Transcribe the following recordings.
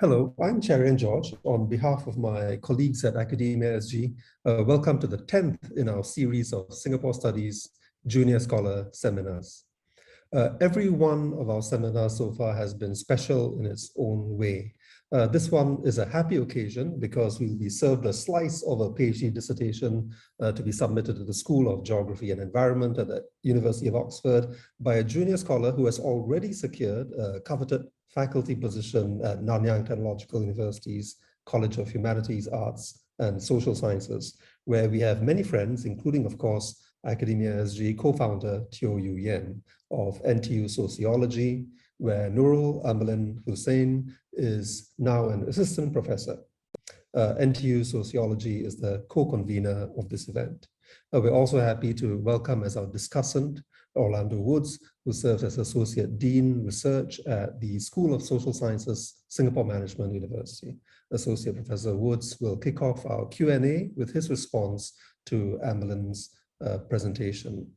Hello, I'm Cherian George. On behalf of my colleagues at Academia SG, welcome to the 10th in our series of Singapore Studies Junior Scholar Seminars. Every one of our seminars so far has been special in its own way. This one is a happy occasion because we'll be served a slice of a PhD dissertation to be submitted to the School of Geography and Environment at the University of Oxford by a junior scholar who has already secured a coveted faculty position at Nanyang Technological University's College of Humanities, Arts and Social Sciences, where we have many friends, including, of course, Academia SG co-founder Teo Yu Yen of NTU Sociology, where Nurul Amillin Hussain is now an assistant professor. NTU Sociology is the co-convener of this event. We're also happy to welcome as our discussant Orlando Woods, who serves as Associate Dean Research at the School of Social Sciences, Singapore Management University. Associate Professor Woods will kick off our Q&A with his response to Amillin's presentation.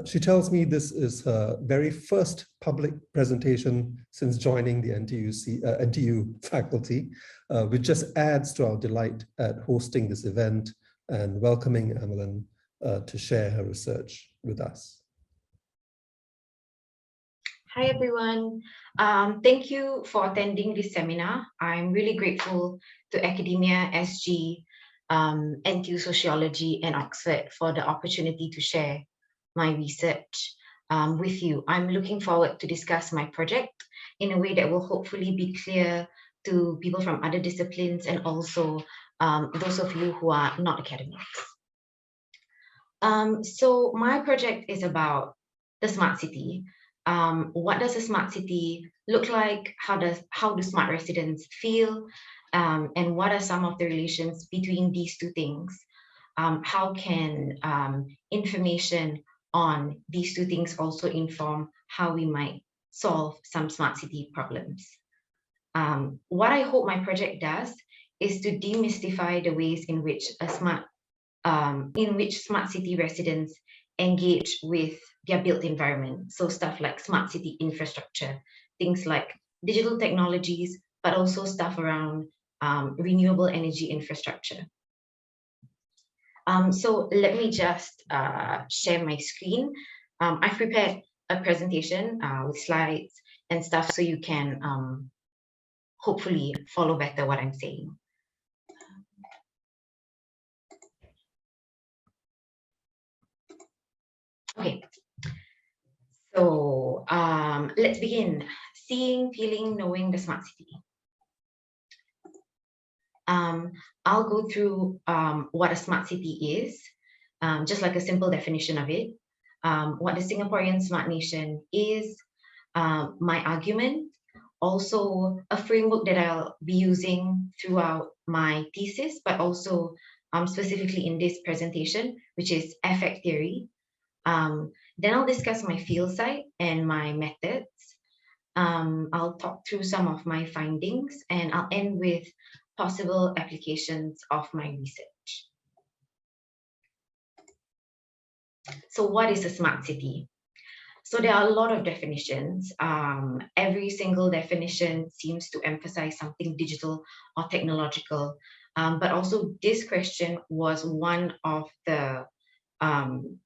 She tells me this is her very first public presentation since joining the NTU faculty, which just adds to our delight at hosting this event and welcoming Amillin to share her research with us. Hi, everyone. Thank you for attending this seminar. I'm really grateful to Academia SG, NTU Sociology, and Oxford for the opportunity to share my research with you. I'm looking forward to discuss my project in a way that will hopefully be clear to people from other disciplines and also those of you who are not academics. So my project is about the smart city. What does a smart city look like? How do smart residents feel? And what are some of the relations between these two things? How can information on these two things also inform how we might solve some smart city problems? What I hope my project does is to demystify the ways in which smart city residents engage with their built environment. So stuff like smart city infrastructure, things like digital technologies, but also stuff around renewable energy infrastructure. So let me just share my screen. I've prepared a presentation with slides and stuff so you can hopefully follow better what I'm saying. Okay, so let's begin. Seeing, feeling, knowing the smart city. I'll go through what a smart city is, just like a simple definition of it, what the Singaporean smart nation is, my argument, also a framework that I'll be using throughout my thesis, but also specifically in this presentation, which is affect theory. Then I'll discuss my field site and my methods. I'll talk through some of my findings, and I'll end with possible applications of my research. So what is a smart city? So there are a lot of definitions. Every single definition seems to emphasize something digital or technological, but also this question was one of the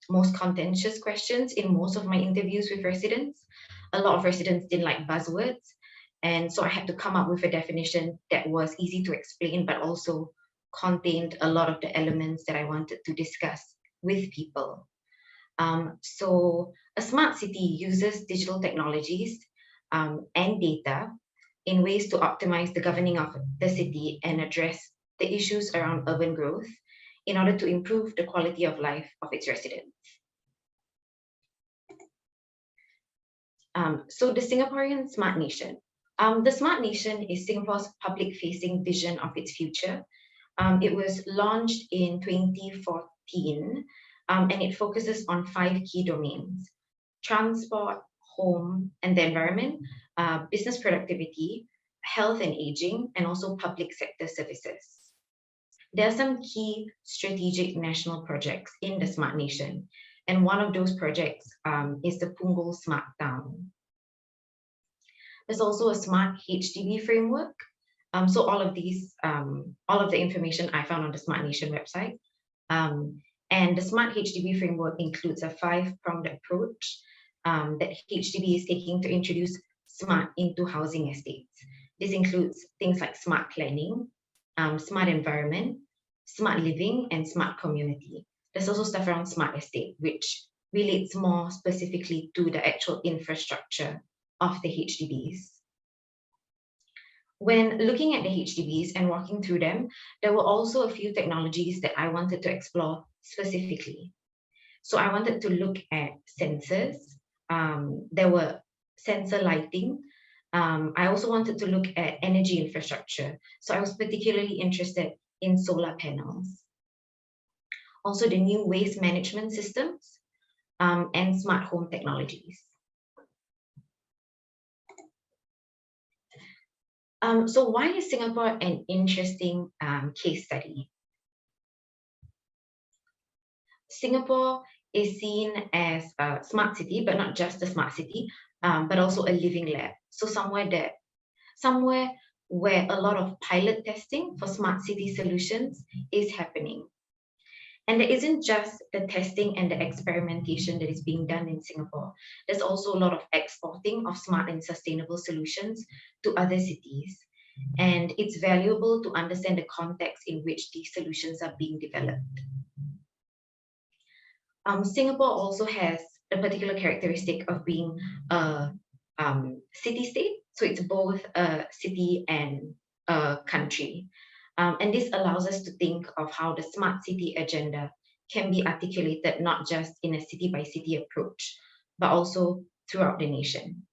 most contentious questions in most of my interviews with residents. A lot of residents didn't like buzzwords, and so I had to come up with a definition that was easy to explain, but also contained a lot of the elements that I wanted to discuss with people. So a smart city uses digital technologies and data in ways to optimize the governing of the city and address the issues around urban growth in order to improve the quality of life of its residents. So the Singaporean smart nation. The smart nation is Singapore's public-facing vision of its future. It was launched in 2014, and it focuses on 5 key domains: transport, home and the environment, business productivity, health and aging, and also public sector services. There are some key strategic national projects in the smart nation, and one of those projects is the Punggol Smart Town. There's also a smart HDB framework, So all of the information I found on the Smart Nation website. And the Smart HDB framework includes a 5-pronged approach that HDB is taking to introduce smart into housing estates. This includes things like smart planning, smart environment, smart living, and smart community. There's also stuff around smart estate, which relates more specifically to the actual infrastructure of the HDBs. When looking at the HDBs and walking through them, there were also a few technologies that I wanted to explore specifically. So I wanted to look at sensors. There were sensor lighting. I also wanted to look at energy infrastructure. So I was particularly interested in solar panels. Also the new waste management systems and smart home technologies. So why is Singapore an interesting case study? Singapore is seen as a smart city, but not just a smart city, but also a living lab. So somewhere where a lot of pilot testing for smart city solutions is happening. And there isn't just the testing and the experimentation that is being done in Singapore. There's also a lot of exporting of smart and sustainable solutions to other cities. And it's valuable to understand the context in which these solutions are being developed. Singapore also has a particular characteristic of being a city-state. So it's both a city and a country. And this allows us to think of how the smart city agenda can be articulated not just in a city-by-city approach, but also throughout the nation.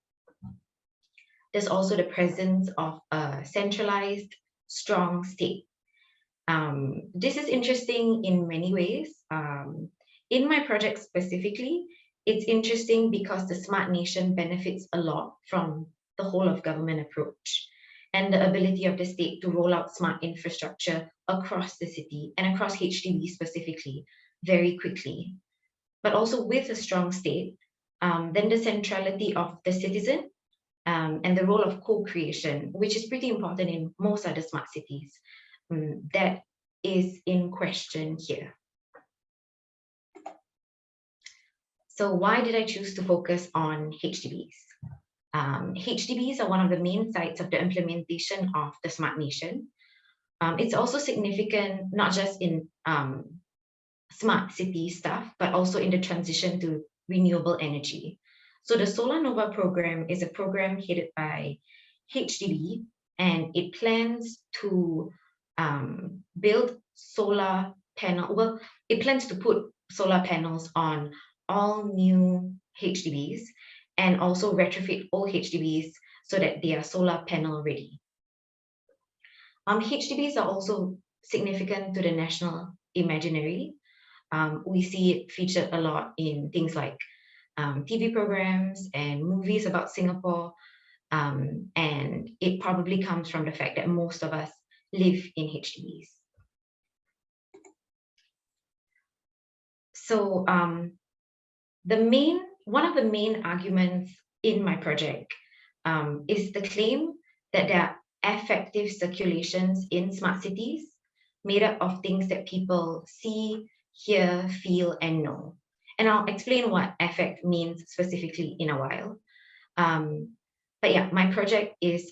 There's also the presence of a centralized, strong state. This is interesting in many ways. In my project specifically, it's interesting because the smart nation benefits a lot from the whole of government approach and the ability of the state to roll out smart infrastructure across the city and across HDB specifically very quickly. But also with a strong state, then the centrality of the citizen and the role of co-creation, which is pretty important in most other smart cities, that is in question here. So why did I choose to focus on HDBs? HDBs are one of the main sites of the implementation of the Smart Nation. It's also significant, not just in smart city stuff, but also in the transition to renewable energy. So the Solar Nova program is a program headed by HDB, and it plans to build solar panel. Well, it plans to put solar panels on all new HDBs and also retrofit old HDBs so that they are solar panel ready. HDBs are also significant to the national imaginary. We see it featured a lot in things like TV programs and movies about Singapore. And it probably comes from the fact that most of us live in HDBs. So one of the main arguments in my project is the claim that there are affective circulations in smart cities made up of things that people see, hear, feel, and know. And I'll explain what affect means specifically in a while. But yeah, my project is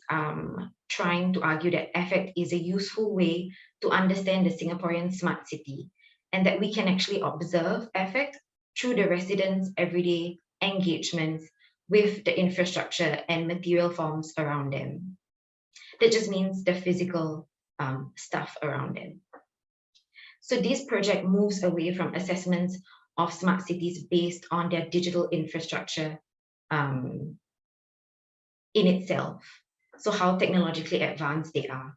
trying to argue that affect is a useful way to understand the Singaporean smart city, and that we can actually observe affect through the residents' everyday engagements with the infrastructure and material forms around them. That just means the physical stuff around them. So this project moves away from assessments of smart cities based on their digital infrastructure in itself. So how technologically advanced they are.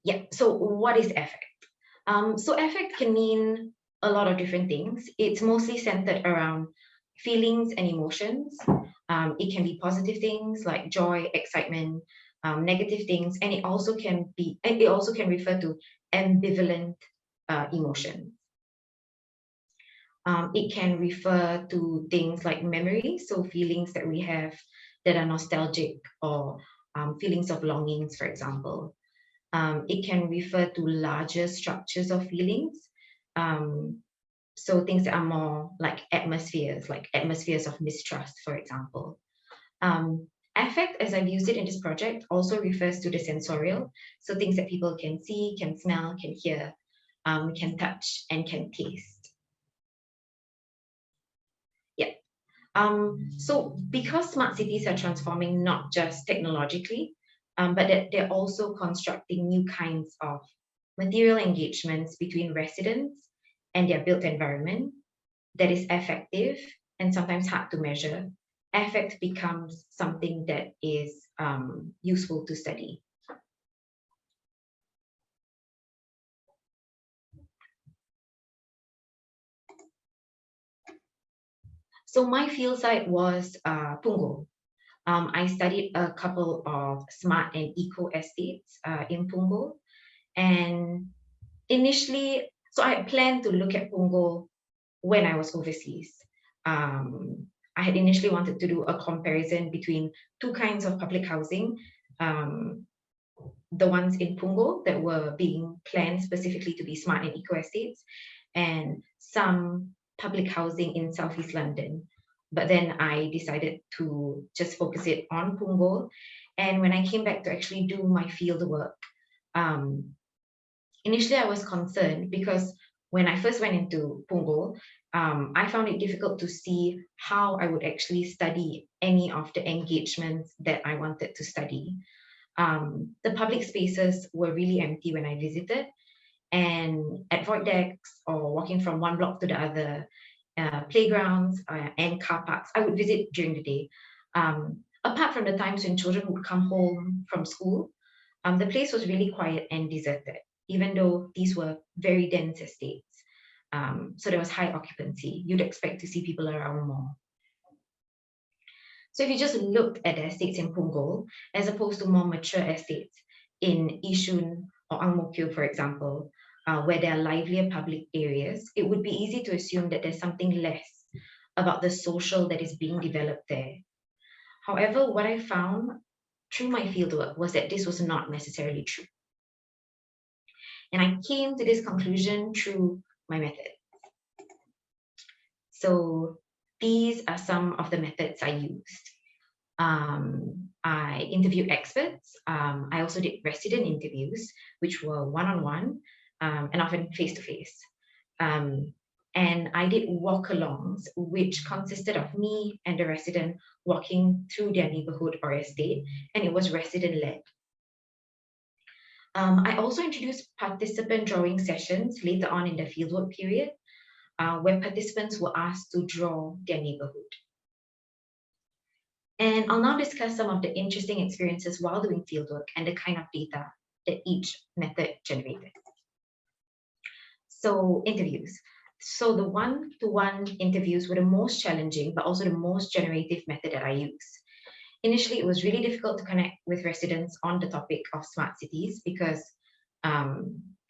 Yeah, so what is affect? So affect can mean a lot of different things. It's mostly centered around feelings and emotions. It can be positive things like joy, excitement, negative things, and it also can refer to ambivalent emotions. It can refer to things like memory, so feelings that we have that are nostalgic or feelings of longings, for example. It can refer to larger structures of feelings. So things that are more like atmospheres of mistrust, for example. Affect, as I've used it in this project, also refers to the sensorial. So things that people can see, can smell, can hear, can touch, and can taste. Yeah. So because smart cities are transforming not just technologically, but that they're also constructing new kinds of material engagements between residents and their built environment that is effective and sometimes hard to measure, affect becomes something that is useful to study. So my field site was Punggol. I studied a couple of smart and eco estates in Punggol. And initially, so I planned to look at Punggol when I was overseas. I had initially wanted to do a comparison between two kinds of public housing, the ones in Punggol that were being planned specifically to be smart and eco estates, and some public housing in Southeast London. But then I decided to just focus it on Punggol. And when I came back to actually do my field work, initially I was concerned because when I first went into Punggol, I found it difficult to see how I would actually study any of the engagements that I wanted to study. The public spaces were really empty when I visited, and at void decks or walking from one block to the other, playgrounds and car parks, I would visit during the day. Apart from the times when children would come home from school, the place was really quiet and deserted, even though these were very dense estates. So there was high occupancy. You'd expect to see people around more. So if you just looked at the estates in Punggol, as opposed to more mature estates in Yishun or Ang Mo Kio, for example, where there are livelier public areas, it would be easy to assume that there's something less about the social that is being developed there. However, what I found through my fieldwork was that this was not necessarily true. And I came to this conclusion through my method. So these are some of the methods I used. I interviewed experts. I also did resident interviews, which were one-on-one and often face-to-face. And I did walk-alongs, which consisted of me and the resident walking through their neighborhood or estate, and it was resident-led. I also introduced participant drawing sessions later on in the fieldwork period, where participants were asked to draw their neighborhood. And I'll now discuss some of the interesting experiences while doing fieldwork and the kind of data that each method generated. So interviews. So the one-to-one interviews were the most challenging, but also the most generative method that I used. Initially, it was really difficult to connect with residents on the topic of smart cities because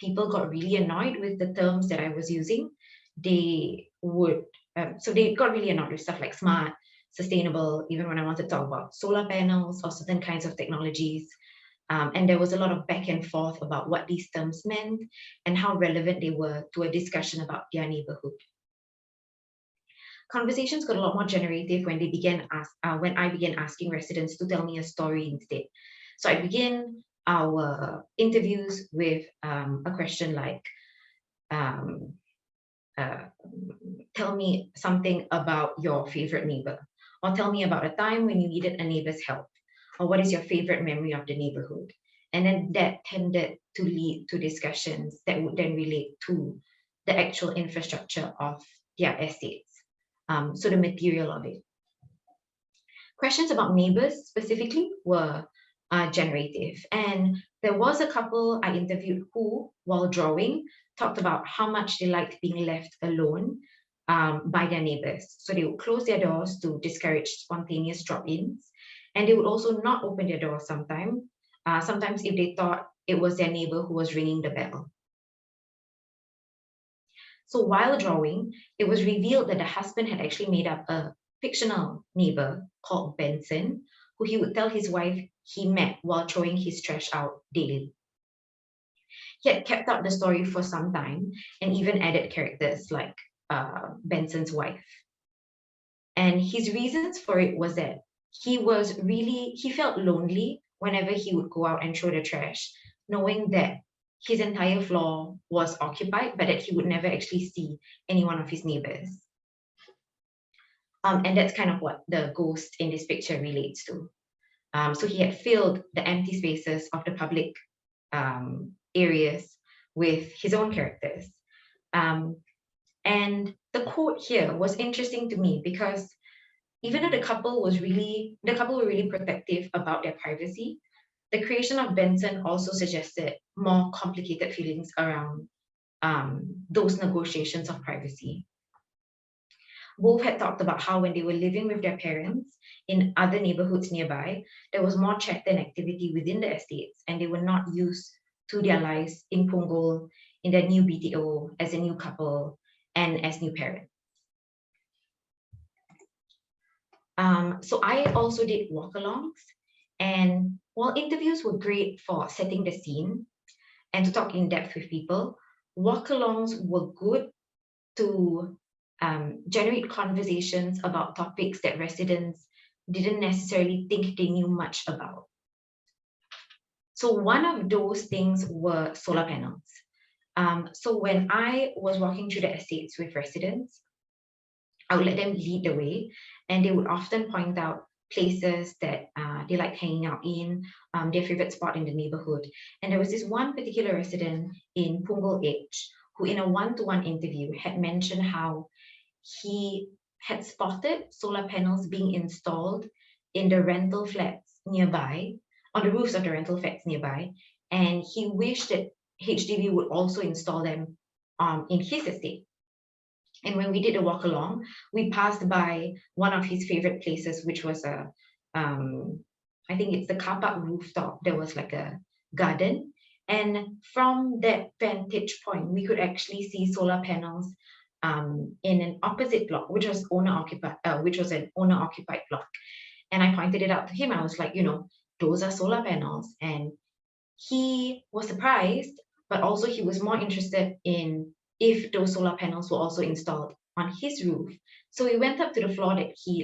people got really annoyed with the terms that I was using. They got really annoyed with stuff like smart, sustainable, even when I wanted to talk about solar panels or certain kinds of technologies. And there was a lot of back and forth about what these terms meant and how relevant they were to a discussion about their neighborhood. Conversations got a lot more generative when when I began asking residents to tell me a story instead. So I begin our interviews with a question like, tell me something about your favorite neighbor, or tell me about a time when you needed a neighbor's help, or what is your favorite memory of the neighborhood? And then that tended to lead to discussions that would then relate to the actual infrastructure of their estates. So the material of it. Questions about neighbors specifically were generative. And there was a couple I interviewed who, while drawing, talked about how much they liked being left alone by their neighbors. So they would close their doors to discourage spontaneous drop-ins. And they would also not open their doors sometimes if they thought it was their neighbor who was ringing the bell. So while drawing, it was revealed that the husband had actually made up a fictional neighbor called Benson, who he would tell his wife he met while throwing his trash out daily. He had kept up the story for some time and even added characters like Benson's wife. And his reasons for it was that he felt lonely whenever he would go out and throw the trash, knowing that his entire floor was occupied, but that he would never actually see any one of his neighbors. And that's kind of what the ghost in this picture relates to. So he had filled the empty spaces of the public areas with his own characters. And the quote here was interesting to me because even though the couple were really protective about their privacy, the creation of Benson also suggested more complicated feelings around those negotiations of privacy. Both had talked about how when they were living with their parents in other neighborhoods nearby, there was more chat and activity within the estates, and they were not used to their lives in Punggol, in their new BTO, as a new couple, and as new parents. So I also did walk-alongs, and while interviews were great for setting the scene and to talk in depth with people, walk-alongs were good to generate conversations about topics that residents didn't necessarily think they knew much about. So one of those things were solar panels. So when I was walking through the estates with residents, I would let them lead the way, and they would often point out places that they like hanging out in, their favorite spot in the neighborhood. And there was this one particular resident in Punggol Edge who in a one-to-one interview had mentioned how he had spotted solar panels being installed in the rental flats nearby, on the roofs of the rental flats nearby, and he wished that HDB would also install them in his estate. And when we did a walk along, we passed by one of his favorite places, which was I think it's the car park rooftop. There was like a garden. And from that vantage point, we could actually see solar panels in an opposite block, which was an owner-occupied block. And I pointed it out to him. I was like, those are solar panels. And he was surprised, but also he was more interested in if those solar panels were also installed on his roof. So we went up to the floor that he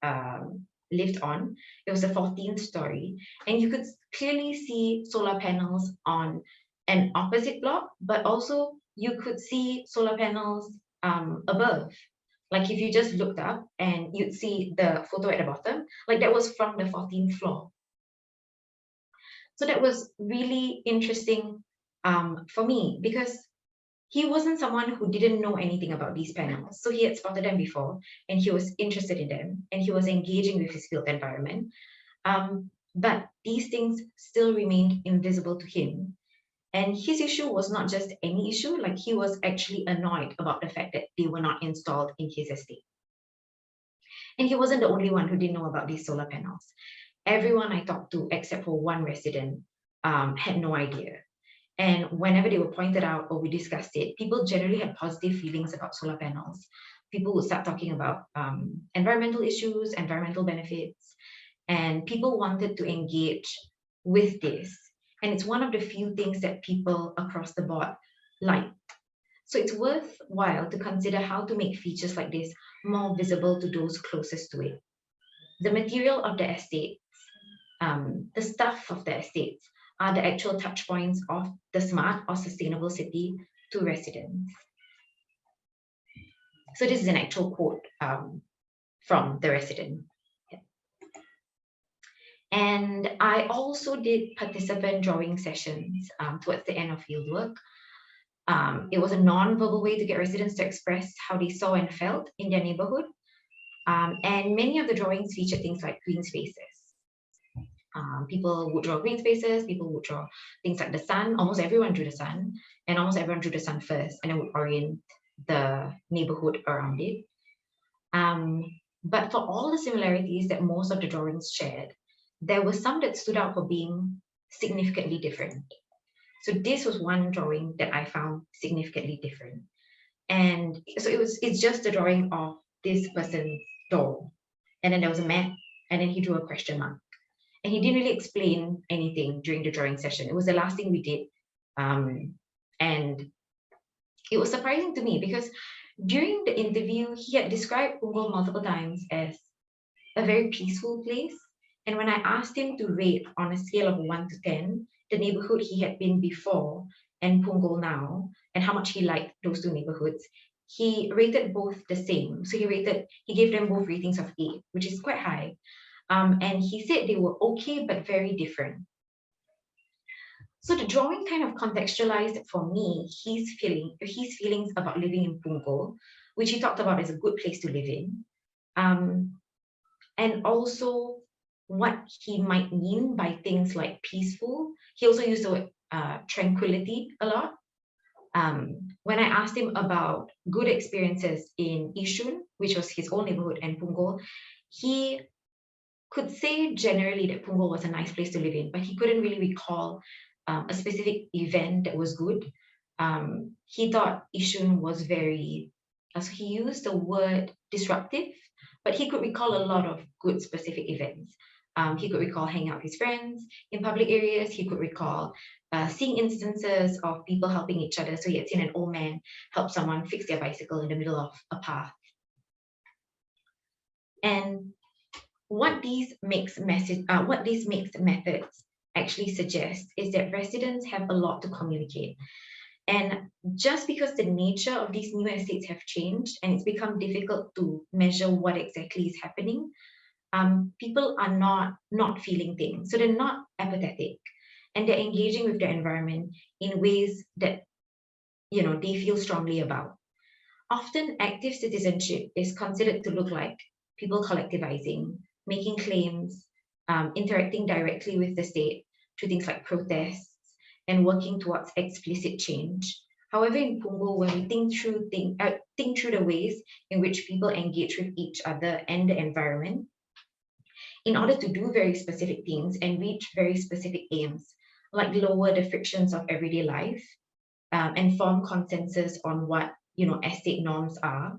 lived on. It was the 14th story, and you could clearly see solar panels on an opposite block, but also you could see solar panels above. Like if you just looked up and you'd see the photo at the bottom, like that was from the 14th floor. So that was really interesting for me because he wasn't someone who didn't know anything about these panels. So he had spotted them before and he was interested in them and he was engaging with his field environment. But these things still remained invisible to him. And his issue was not just any issue, like he was actually annoyed about the fact that they were not installed in his estate. And he wasn't the only one who didn't know about these solar panels. Everyone I talked to, except for one resident, had no idea. And whenever they were pointed out or we discussed it, people generally had positive feelings about solar panels. People would start talking about environmental issues, environmental benefits, and people wanted to engage with this. And it's one of the few things that people across the board like. So it's worthwhile to consider how to make features like this more visible to those closest to it. The material of the estates, the stuff of the estates, are the actual touch points of the smart or sustainable city to residents. So this is an actual quote from the resident. And I also did participant drawing sessions towards the end of fieldwork. It was a non-verbal way to get residents to express how they saw and felt in their neighborhood. And many of the drawings featured things like green spaces. People would draw green spaces, people would draw things like the sun. Almost everyone drew the sun, and almost everyone drew the sun first, and then would orient the neighborhood around it. But for all the similarities that most of the drawings shared, there were some that stood out for being significantly different. So this was one drawing that I found significantly different. And so it's just a drawing of this person's door. And then there was a map, and then he drew a question mark. And he didn't really explain anything during the drawing session. It was the last thing we did. And it was surprising to me because during the interview, he had described Punggol multiple times as a very peaceful place. And when I asked him to rate on a scale of 1 to 10, the neighborhood he had been before and Punggol now, and how much he liked those two neighborhoods, he rated both the same. So he gave them both ratings of 8, which is quite high. And he said they were okay, but very different. So the drawing kind of contextualized for me his feelings about living in Punggol, which he talked about as a good place to live in. And also what he might mean by things like peaceful. He also used the word tranquility a lot. When I asked him about good experiences in Yishun, which was his own neighborhood, and Punggol, he could say generally that Punggol was a nice place to live in, but he couldn't really recall a specific event that was good. He thought Yishun was very, so he used the word disruptive, but he could recall a lot of good specific events. He could recall hanging out with his friends in public areas. He could recall seeing instances of people helping each other. So he had seen an old man help someone fix their bicycle in the middle of a path. And what these mixed methods actually suggest is that residents have a lot to communicate. And just because the nature of these new estates have changed and it's become difficult to measure what exactly is happening, people are not feeling things. So they're not apathetic, and they're engaging with their environment in ways that they feel strongly about. Often active citizenship is considered to look like people collectivizing, making claims, interacting directly with the state through things like protests, and working towards explicit change. However, in Punggol, when we think through the ways in which people engage with each other and the environment, in order to do very specific things and reach very specific aims, like lower the frictions of everyday life, and form consensus on what estate norms are,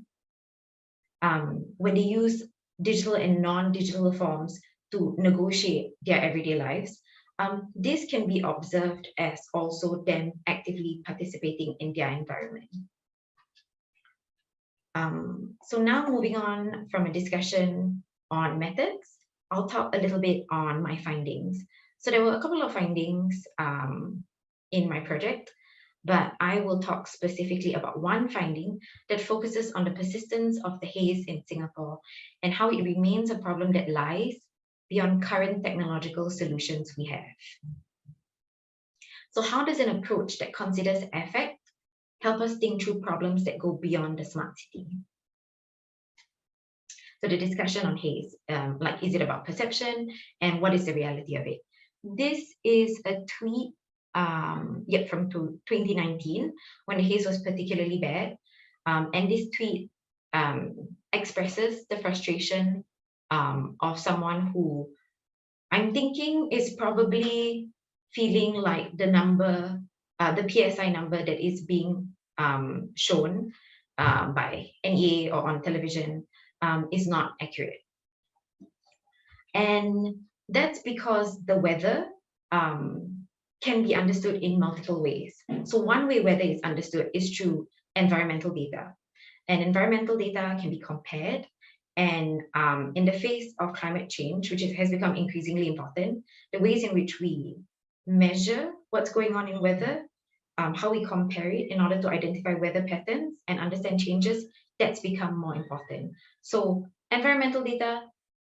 when they use digital and non-digital forms to negotiate their everyday lives, this can be observed as also them actively participating in their environment. So now moving on from a discussion on methods, I'll talk a little bit on my findings. So there were a couple of findings in my project, but I will talk specifically about one finding that focuses on the persistence of the haze in Singapore and how it remains a problem that lies beyond current technological solutions we have. So how does an approach that considers affect help us think through problems that go beyond the smart city? So the discussion on haze, is it about perception and what is the reality of it? This is a tweet from 2019 when the haze was particularly bad. And this tweet expresses the frustration of someone who I'm thinking is probably feeling like the number, the PSI number that is being shown by NEA or on television is not accurate. And that's because the weather can be understood in multiple ways. So one way weather is understood is through environmental data. And environmental data can be compared. And in the face of climate change, which has become increasingly important, the ways in which we measure what's going on in weather, how we compare it in order to identify weather patterns and understand changes, that's become more important. So environmental data,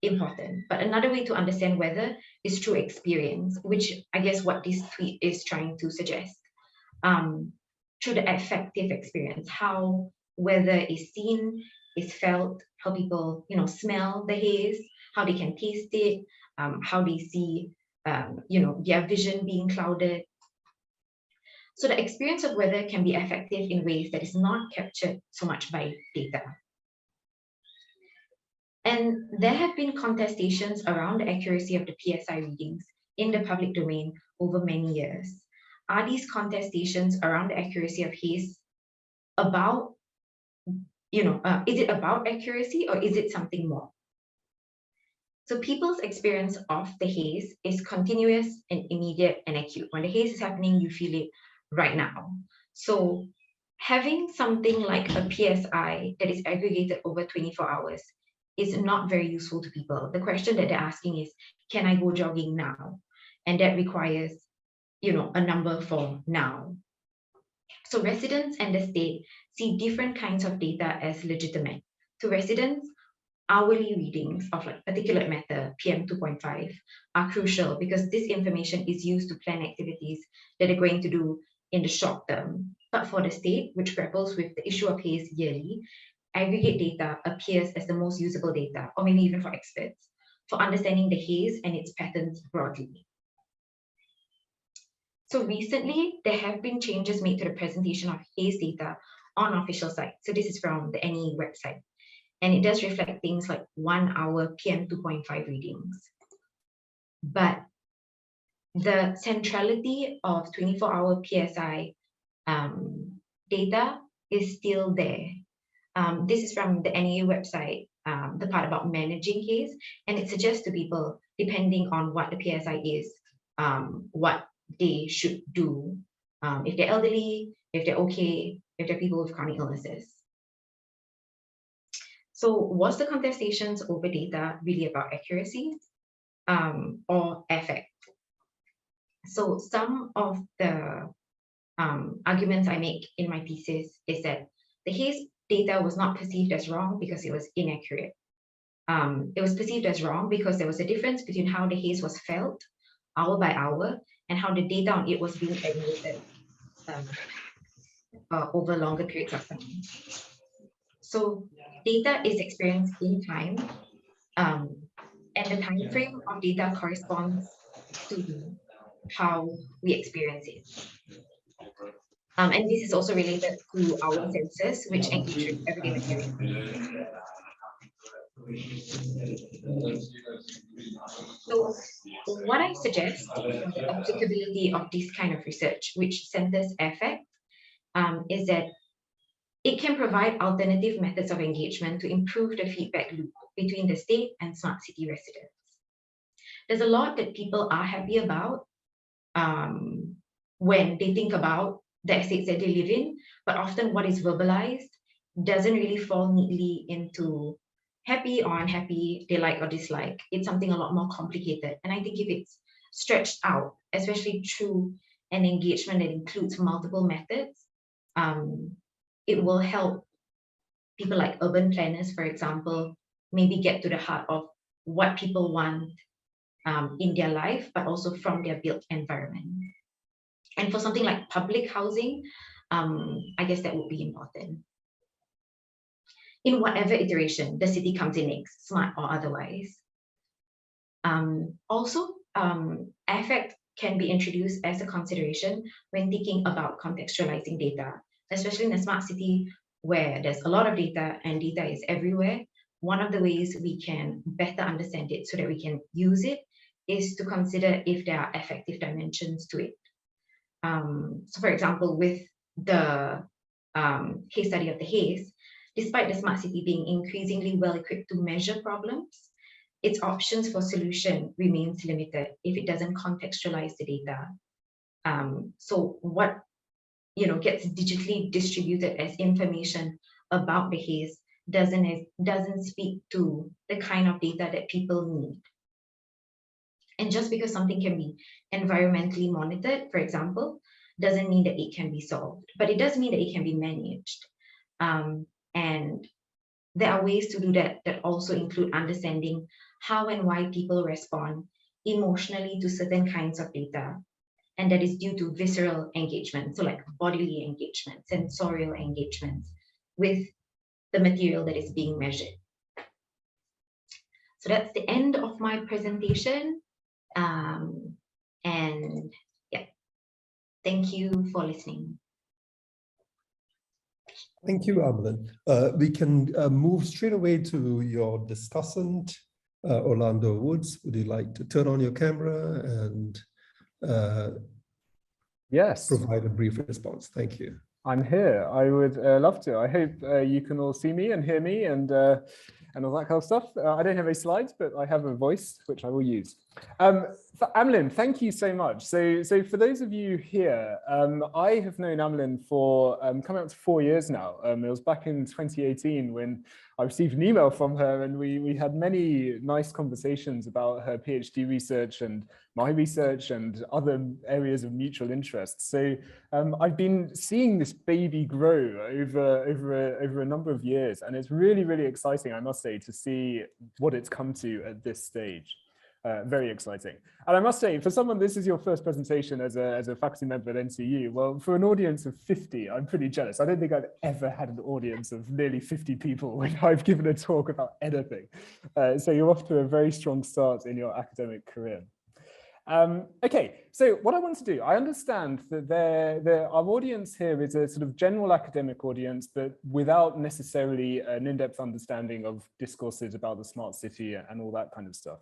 important. But another way to understand weather is through experience, which I guess what this tweet is trying to suggest. Through the affective experience, how weather is seen, is felt, how people smell the haze, how they can taste it, how they see their vision being clouded. So the experience of weather can be affective in ways that is not captured so much by data. And there have been contestations around the accuracy of the PSI readings in the public domain over many years. Are these contestations around the accuracy of haze about, is it about accuracy or is it something more? So people's experience of the haze is continuous and immediate and acute. When the haze is happening, you feel it right now. So having something like a PSI that is aggregated over 24 hours is not very useful to people. The question that they're asking is, can I go jogging now? And that requires, a number for now. So residents and the state see different kinds of data as legitimate. To residents, hourly readings of like particulate matter, PM 2.5, are crucial because this information is used to plan activities that they're going to do in the short term. But for the state, which grapples with the issue of haze yearly, aggregate data appears as the most usable data, or maybe even for experts, for understanding the haze and its patterns broadly. So recently, there have been changes made to the presentation of haze data on official sites. So this is from the NE website. And it does reflect things like 1 hour PM 2.5 readings. But the centrality of 24-hour PSI data is still there. This is from the NEU website, the part about managing haze, and it suggests to people, depending on what the PSI is, what they should do, if they're elderly, if they're okay, if they're people with chronic illnesses. So was the contestations over data really about accuracy or affect? So some of the arguments I make in my thesis is that the haze data was not perceived as wrong because it was inaccurate. It was perceived as wrong because there was a difference between how the haze was felt hour by hour and how the data on it was being aggregated over longer periods of time. So data is experienced in time, and the time frame of data corresponds to how we experience it. And this is also related to our senses, which engage with everyday material. So what I suggest for the applicability of this kind of research, which centers affect, is that it can provide alternative methods of engagement to improve the feedback loop between the state and smart city residents. There's a lot that people are happy about when they think about the estates that they live in, but often what is verbalized doesn't really fall neatly into happy or unhappy, they like or dislike. It's something a lot more complicated. And I think if it's stretched out, especially through an engagement that includes multiple methods, it will help people like urban planners, for example, maybe get to the heart of what people want in their life, but also from their built environment. And for something like public housing, I guess that would be important. In whatever iteration the city comes in next, smart or otherwise. Also, affect can be introduced as a consideration when thinking about contextualizing data, especially in a smart city where there's a lot of data and data is everywhere. One of the ways we can better understand it so that we can use it is to consider if there are affective dimensions to it. So for example, with the case study of the haze, despite the smart city being increasingly well equipped to measure problems, its options for solution remains limited if it doesn't contextualize the data. So what gets digitally distributed as information about the haze doesn't speak to the kind of data that people need. And just because something can be environmentally monitored, for example, doesn't mean that it can be solved, but it does mean that it can be managed. And there are ways to do that that also include understanding how and why people respond emotionally to certain kinds of data. And that is due to visceral engagement, so like bodily engagement, sensorial engagement with the material that is being measured. So that's the end of my presentation. And yeah, thank you for listening. Thank you, Amillin. We can move straight away to your discussant, Orlando Woods. Would you like to turn on your camera and yes, provide a brief response? Thank you. I'm here. I would love to. I hope you can all see me and hear me and all that kind of stuff. I don't have any slides, but I have a voice, which I will use. Amillin, thank you so much. So for those of you here, I have known Amillin for coming up to 4 years now. It was back in 2018 when I received an email from her, and we had many nice conversations about her PhD research and my research and other areas of mutual interest. So I've been seeing this baby grow over a number of years, and it's really, really exciting, I must say, to see what it's come to at this stage. Very exciting. And I must say, for someone, this is your first presentation as a faculty member at NTU. Well, for an audience of 50, I'm pretty jealous. I don't think I've ever had an audience of nearly 50 people when I've given a talk about anything. So you're off to a very strong start in your academic career. Okay, so what I want to do, I understand that our audience here is a sort of general academic audience, but without necessarily an in-depth understanding of discourses about the smart city and all that kind of stuff.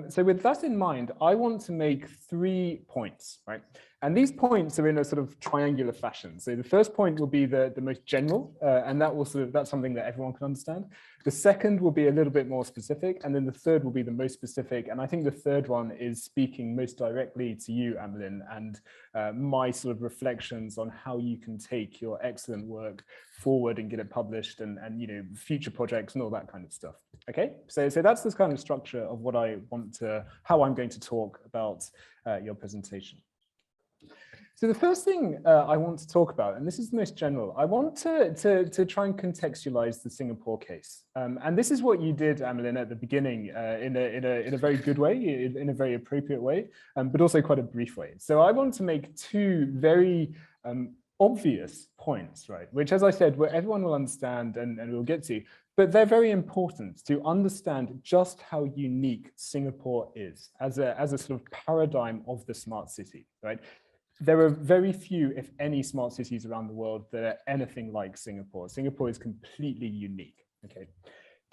So with that in mind, I want to make 3 points, right? And these points are in a sort of triangular fashion. So the first point will be the most general, and that will that's something that everyone can understand. The second will be a little bit more specific, and then the third will be the most specific. And I think the third one is speaking most directly to you, Amillin, and my sort of reflections on how you can take your excellent work forward and get it published and you know, future projects and all that kind of stuff. Okay, so that's this kind of structure of what I want to, how I'm going to talk about your presentation. So the first thing I want to talk about, and this is the most general, I want to try and contextualize the Singapore case. And this is what you did, Amillin, at the beginning in a very good way, in a very appropriate way, but also quite a brief way. So I want to make 2 very obvious points, right? Which, as I said, where everyone will understand and we'll get to, but they're very important to understand just how unique Singapore is as a sort of paradigm of the smart city, right? There are very few, if any, smart cities around the world that are anything like Singapore. Singapore is completely unique, okay?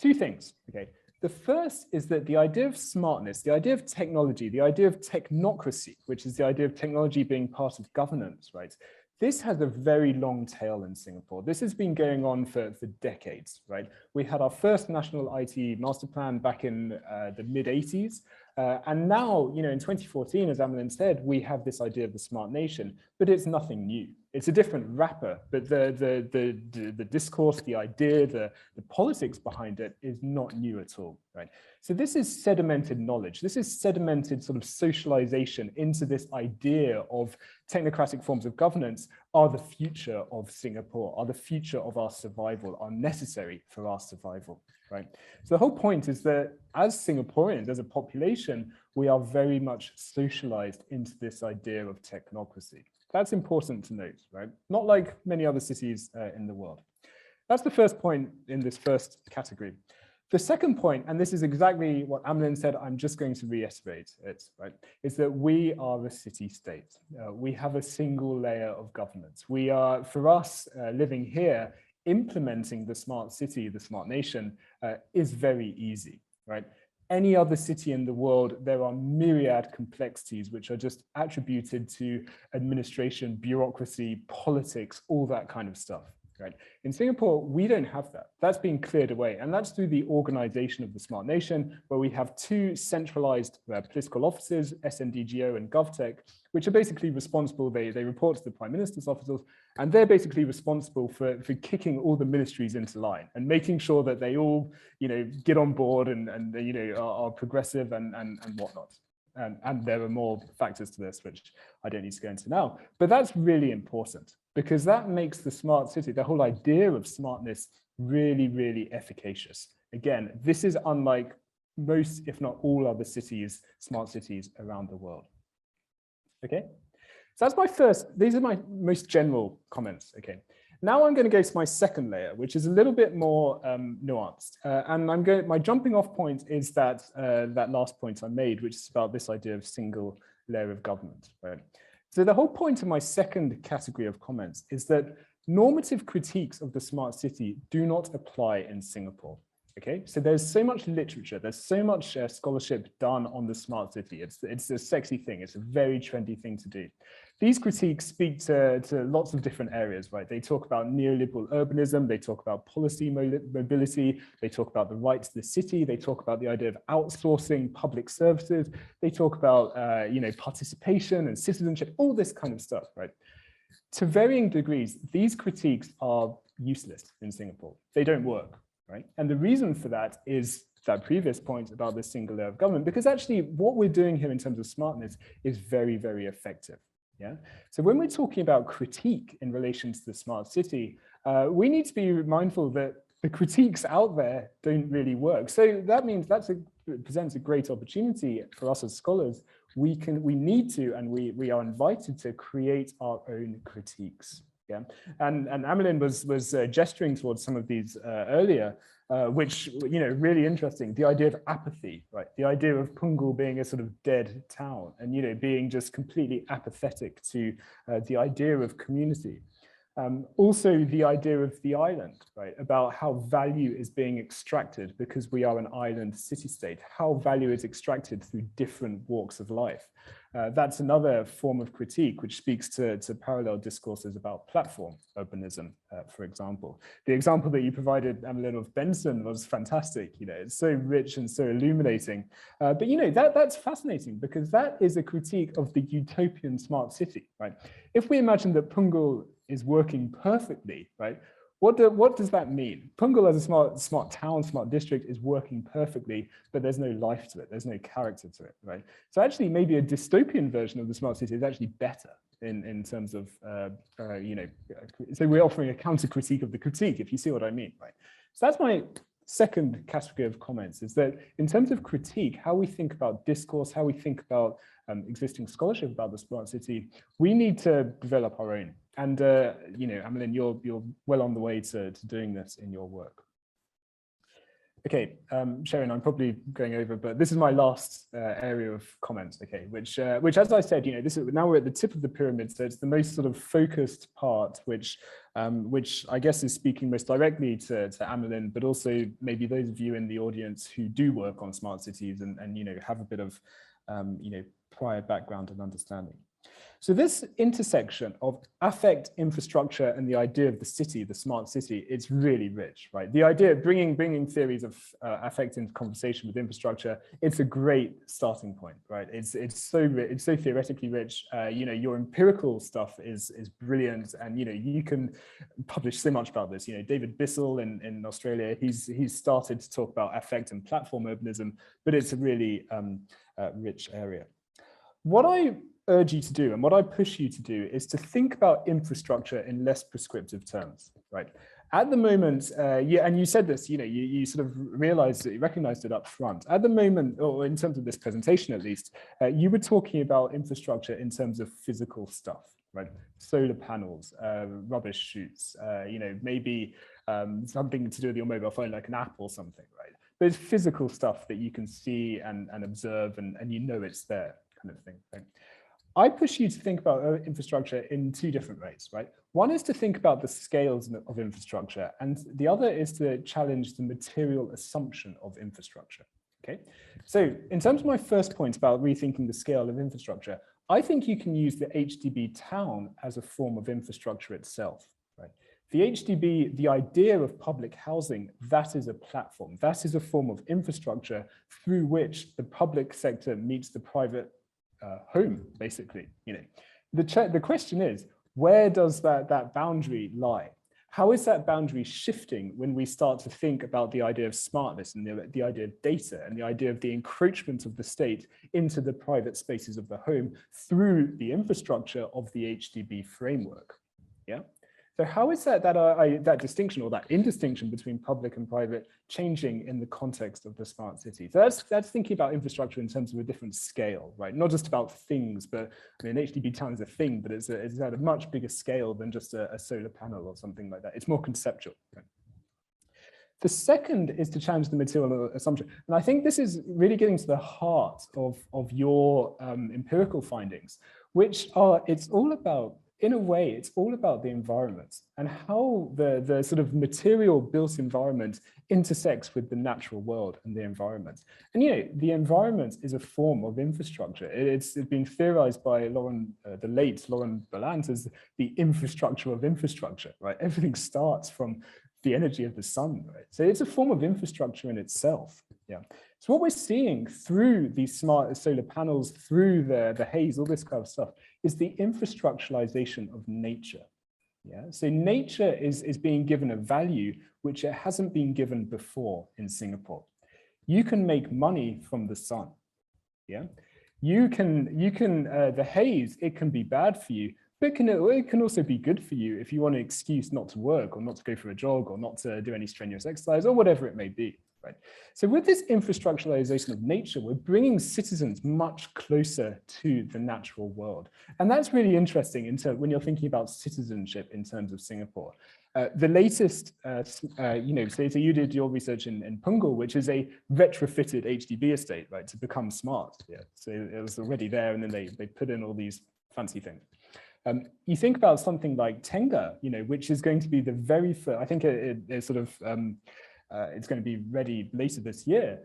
2 things, okay? The first is that the idea of smartness, the idea of technology, the idea of technocracy, which is the idea of technology being part of governance, right? This has a very long tail in Singapore. This has been going on for decades, right? We had our first national IT master plan back in the mid-80s. And now, you know, in 2014, as Amillin said, we have this idea of the smart nation, but it's nothing new. It's a different wrapper, but the discourse, the idea, the politics behind it is not new at all, right? So this is sedimented knowledge. This is sedimented sort of socialization into this idea of technocratic forms of governance are the future of Singapore, are the future of our survival, are necessary for our survival, right? So the whole point is that as Singaporeans, as a population, we are very much socialized into this idea of technocracy. That's important to note, right? Not like many other cities in the world. That's the first point in this first category. The second point, and this is exactly what Amillin said, I'm just going to reiterate it, right, is that we are a city-state. We have a single layer of governance. We are, for us, living here, implementing the smart city, the smart nation, is very easy, right? Any other city in the world, there are myriad complexities which are just attributed to administration, bureaucracy, politics, all that kind of stuff. Right. In Singapore, we don't have that. That's been cleared away. And that's through the organization of the smart nation, where we have 2 centralized political offices, SNDGO and GovTech, which are basically responsible. They report to the Prime Minister's offices, and they're basically responsible for kicking all the ministries into line and making sure that they all, you know, get on board and you know, are progressive and whatnot. And there are more factors to this, which I don't need to go into now. But that's really important because that makes the smart city, the whole idea of smartness, really, really efficacious. Again, this is unlike most, if not all other cities, smart cities around the world. Okay, so that's my first, these are my most general comments, okay. Now I'm going to go to my second layer, which is a little bit more nuanced. And my jumping off point is that last point I made, which is about this idea of single layer of government, right? So the whole point of my second category of comments is that normative critiques of the smart city do not apply in Singapore. Okay, so there's so much literature, there's so much scholarship done on the smart city. It's a sexy thing, it's a very trendy thing to do. These critiques speak to lots of different areas, right? They talk about neoliberal urbanism, they talk about policy mobility, they talk about the right to the city, they talk about the idea of outsourcing public services, they talk about you know, participation and citizenship, all this kind of stuff, right? To varying degrees, these critiques are useless in Singapore. They don't work, right? And the reason for that is that previous point about the single layer of government, because actually what we're doing here in terms of smartness is very, very effective. Yeah. So when we're talking about critique in relation to the smart city, we need to be mindful that the critiques out there don't really work. So that means presents a great opportunity for us as scholars. We need to, and we are invited to create our own critiques. Yeah, and Amillin was gesturing towards some of these earlier, which, you know, really interesting. The idea of apathy, right? The idea of Punggol being a sort of dead town, and, you know, being just completely apathetic to the idea of community. Also, the idea of the island, right? About how value is being extracted because we are an island city-state. How value is extracted through different walks of life. That's another form of critique which speaks to parallel discourses about platform urbanism, for example. The example that you provided, Amillin, of Benson was fantastic. You know, it's so rich and so illuminating. But you know, that's fascinating because that is a critique of the utopian smart city, right? If we imagine that Punggol is working perfectly, right? What does that mean? Punggol as a smart town, smart district is working perfectly, but there's no life to it. There's no character to it, right? So actually maybe a dystopian version of the smart city is actually better in terms of, you know, so we're offering a counter critique of the critique, if you see what I mean, right? So that's my second category of comments, is that in terms of critique, how we think about discourse, how we think about existing scholarship about the smart city, we need to develop our own. And, you know, Amillin, you're well on the way to doing this in your work. Okay, Sharon, I'm probably going over, but this is my last area of comments, okay, which as I said, you know, now we're at the tip of the pyramid, so it's the most sort of focused part, which I guess is speaking most directly to Amillin, but also maybe those of you in the audience who do work on smart cities and you know, have a bit of, you know, prior background and understanding. So this intersection of affect, infrastructure, and the idea of the city, the smart city, it's really rich, right? The idea of bringing theories of affect into conversation with infrastructure, it's a great starting point, right? It's so theoretically rich. You know, your empirical stuff is brilliant, and you know, you can publish so much about this. You know, David Bissell in Australia, he's started to talk about affect and platform urbanism, but it's a really rich area. What I urge you to do and what I push you to do is to think about infrastructure in less prescriptive terms, right? At the moment, yeah, and you said this, you know, you sort of recognized it up front. At the moment, or in terms of this presentation at least, you were talking about infrastructure in terms of physical stuff, right? Solar panels, rubbish chutes, you know, maybe something to do with your mobile phone, like an app or something, right? But it's physical stuff that you can see and observe and you know it's there, kind of thing, right? I push you to think about infrastructure in two different ways, right? One is to think about the scales of infrastructure, and the other is to challenge the material assumption of infrastructure, okay? So in terms of my first point about rethinking the scale of infrastructure, I think you can use the HDB town as a form of infrastructure itself, right? The HDB, the idea of public housing, that is a platform, that is a form of infrastructure through which the public sector meets the private home, basically. You know, the question is, where does that boundary lie? How is that boundary shifting when we start to think about the idea of smartness and the idea of data and the idea of the encroachment of the state into the private spaces of the home through the infrastructure of the HDB framework? Yeah. So how is that distinction or that indistinction between public and private changing in the context of the smart city? So that's thinking about infrastructure in terms of a different scale, right? Not just about things, but I mean, HDB town is a thing, but it's at a much bigger scale than just a solar panel or something like that. It's more conceptual. Right? The second is to challenge the material assumption. And I think this is really getting to the heart of your empirical findings, which are, it's all about, in a way, it's all about the environment and how the sort of material built environment intersects with the natural world and the environment. And the environment is a form of infrastructure. It's been theorized by the late Laurent Ballant as the infrastructure of infrastructure, right? Everything starts from the energy of the sun, right? So it's a form of infrastructure in itself. Yeah. So what we're seeing through these smart solar panels, through the haze, all this kind of stuff, is the infrastructuralization of nature. Yeah. So nature is being given a value which it hasn't been given before in Singapore. You can make money from the sun. Yeah. The haze, it can be bad for you, but it can also be good for you if you want an excuse not to work or not to go for a jog or not to do any strenuous exercise or whatever it may be. Right. So with this infrastructuralization of nature, we're bringing citizens much closer to the natural world. And that's really interesting when you're thinking about citizenship in terms of Singapore. The latest, so you did your research in Punggol, which is a retrofitted HDB estate, right, to become smart. Yeah. So it was already there, and then they put in all these fancy things. You think about something like Tengah, which is going to be the very first, I think it's sort of, it's going to be ready later this year.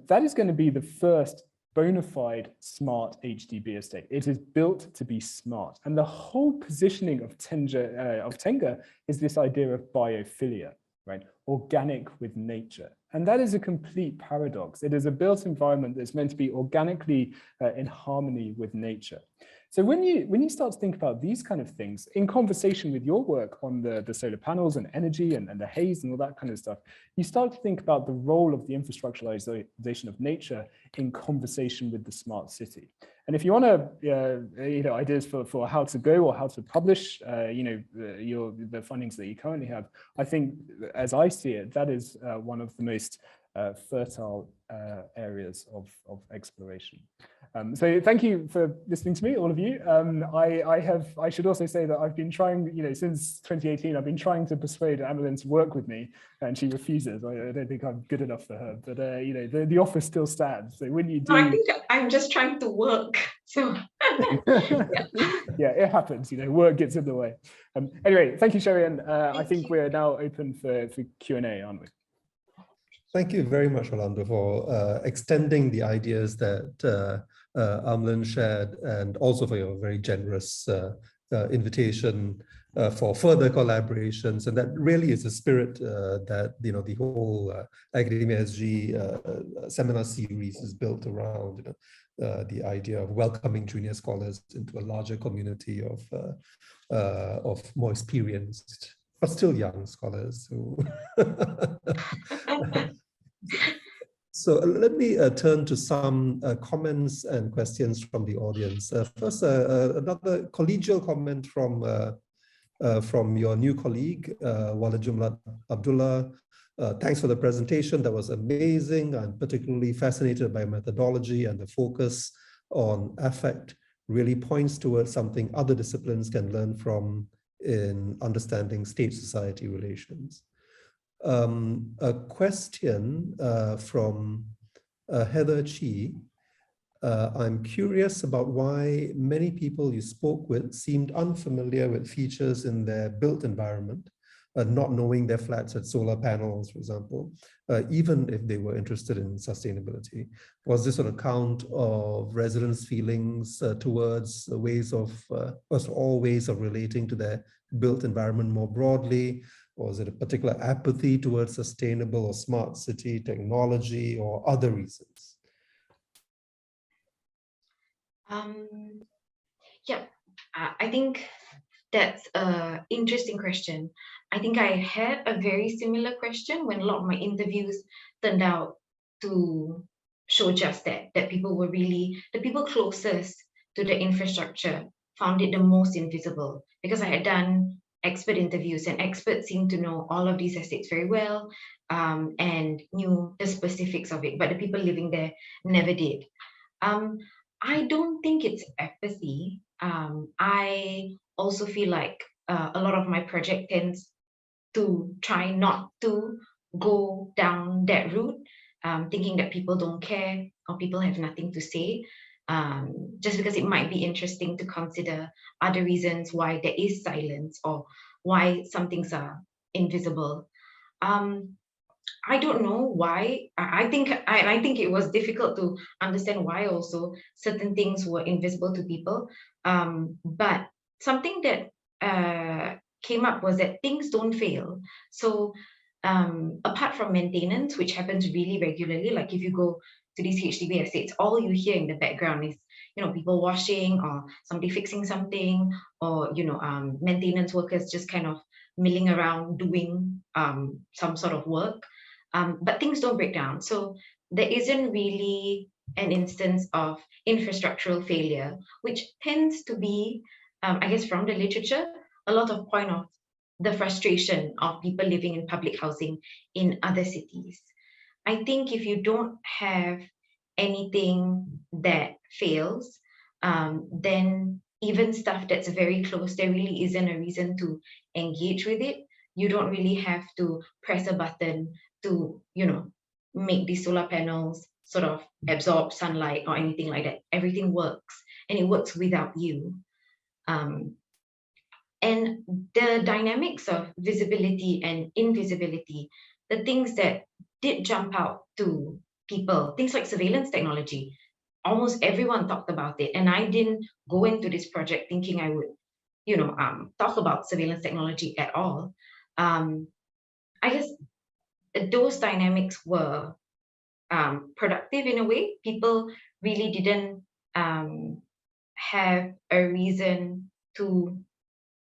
That is going to be the first bona fide smart HDB estate. It is built to be smart. And the whole positioning of Tengah is this idea of biophilia, right? Organic with nature. And that is a complete paradox. It is a built environment that's meant to be organically in harmony with nature. So when you start to think about these kind of things in conversation with your work on the solar panels and energy and the haze and all that kind of stuff, you start to think about the role of the infrastructuralization of nature in conversation with the smart city. And if you want to, ideas for how to go or how to publish, the findings that you currently have, I think, as I see it, that is one of the most fertile areas of exploration. So thank you for listening to me, all of you. I should also say that I've been trying, since 2018, I've been trying to persuade Amillin to work with me, and she refuses. I don't think I'm good enough for her, but the offer still stands. So when you do, I think I'm just trying to work. So yeah, it happens. Work gets in the way. Anyway, thank you, Sherry, I think we're now open for Q&A, aren't we? Thank you very much, Orlando, for extending the ideas that Amillin shared, and also for your very generous invitation for further collaborations. And that really is the spirit that the whole Academia SG seminar series is built around. The idea of welcoming junior scholars into a larger community of more experienced but still young scholars who So let me turn to some comments and questions from the audience. First, another collegial comment from your new colleague, Walid Abdullah. Thanks for the presentation. That was amazing. I'm particularly fascinated by methodology, and the focus on affect really points towards something other disciplines can learn from in understanding state-society relations. A question from Heather Chi. I'm curious about why many people you spoke with seemed unfamiliar with features in their built environment, not knowing their flats had solar panels, for example, even if they were interested in sustainability. Was this on account of residents' feelings towards ways of, all ways of relating to their built environment more broadly? Or is it a particular apathy towards sustainable or smart city technology, or other reasons? Yeah, I think that's an interesting question. I think I had a very similar question when a lot of my interviews turned out to show just that people were really, the people closest to the infrastructure found it the most invisible, because I had done expert interviews, and experts seem to know all of these estates very well and knew the specifics of it, but the people living there never did. I don't think it's apathy. I also feel like a lot of my project tends to try not to go down that route, thinking that people don't care or people have nothing to say. Just because it might be interesting to consider other reasons why there is silence or why some things are invisible. I don't know why. I think it was difficult to understand why also certain things were invisible to people. But something that came up was that things don't fail. So apart from maintenance, which happens really regularly, like if you go to these HDB estates, all you hear in the background is, you know, people washing or somebody fixing something, or, you know, maintenance workers just kind of milling around doing some sort of work. But things don't break down. So there isn't really an instance of infrastructural failure, which tends to be, I guess, from the literature, a lot of point of the frustration of people living in public housing in other cities. I think if you don't have anything that fails, then even stuff that's very close, there really isn't a reason to engage with it. You don't really have to press a button to, you know, make these solar panels sort of absorb sunlight or anything like that. Everything works, and it works without you. And the dynamics of visibility and invisibility, the things that did jump out to people, things like surveillance technology, almost everyone talked about it. And I didn't go into this project thinking I would, you know, talk about surveillance technology at all. I guess those dynamics were productive in a way. People really didn't have a reason to,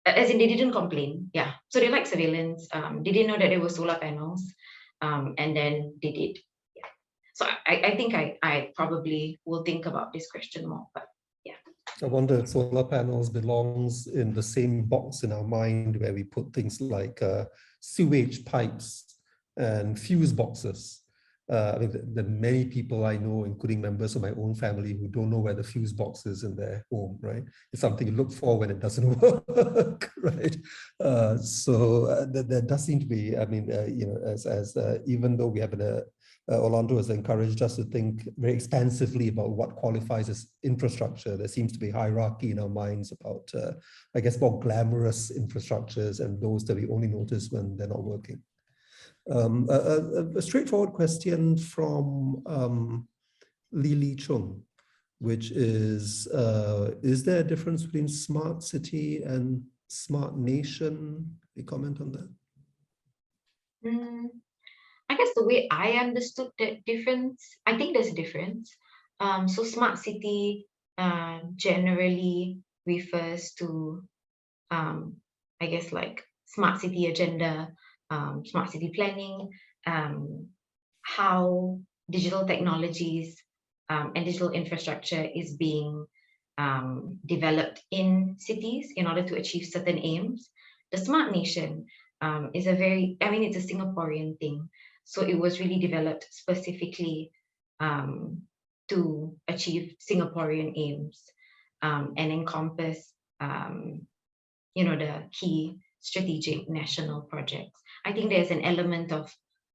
as in they didn't complain. Yeah, so they like surveillance. They didn't know that there were solar panels, and then they did. Yeah. So I think I probably will think about this question more, but yeah. I wonder if solar panels belongs in the same box in our mind where we put things like sewage pipes and fuse boxes. I mean, the many people I know, including members of my own family, who don't know where the fuse box is in their home, right? It's something you look for when it doesn't work, right? So there does seem to be, I mean, you know, as even though we have Orlando has encouraged us to think very expansively about what qualifies as infrastructure, there seems to be hierarchy in our minds about, I guess, more glamorous infrastructures and those that we only notice when they're not working. A straightforward question from Lily Chung, which is there a difference between smart city and smart nation? Any comment on that? I guess the way I understood that difference, I think there's a difference. So smart city generally refers to, I guess, like smart city agenda, smart city planning, how digital technologies and digital infrastructure is being developed in cities in order to achieve certain aims. The smart nation is a very, I mean, it's a Singaporean thing. So it was really developed specifically to achieve Singaporean aims and encompass, you know, the key strategic national projects. I think there's an element of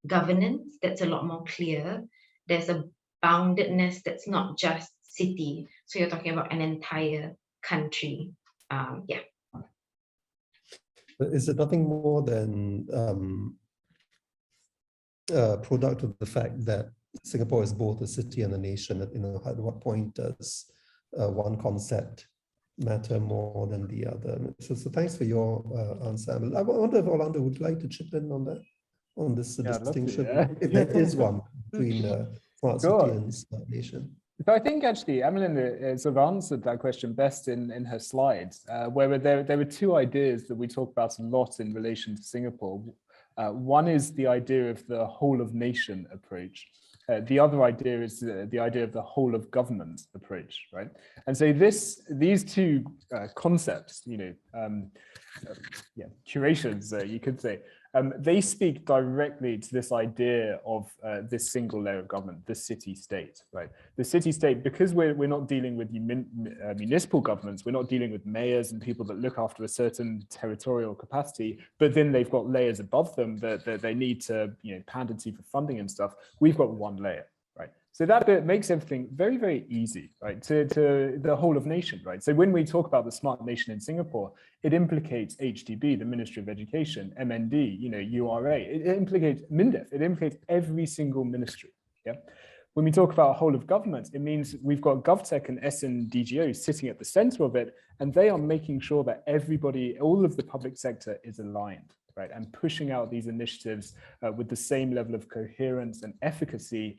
governance that's a lot more clear. There's a boundedness that's not just city. So you're talking about an entire country. Yeah. But is it nothing more than a product of the fact that Singapore is both a city and a nation? You know, at what point does one concept matter more than the other? So thanks for your answer. I wonder if Orlando would like to chip in on that, on this distinction, if there is one between smart city and smart nation. So I think actually Amillin sort of answered that question best in her slides, where there were two ideas that we talk about a lot in relation to Singapore. One is the idea of the whole of nation approach. The other idea is the idea of the whole of government approach, right? And so these two concepts, you know, curations, you could say, they speak directly to this idea of this single layer of government, the city-state, right? The city-state, because we're not dealing with municipal governments, we're not dealing with mayors and people that look after a certain territorial capacity, but then they've got layers above them that they need to, you know, pander to for funding and stuff. We've got one layer, right? So that bit makes everything very, very easy, right, to the whole of nation, right? So when we talk about the smart nation in Singapore, it implicates HDB, the Ministry of Education, MND, URA, it implicates MINDEF, it implicates every single ministry, yeah? When we talk about whole of government, it means we've got GovTech and SNDGO sitting at the center of it, and they are making sure that everybody, all of the public sector is aligned, right, and pushing out these initiatives with the same level of coherence and efficacy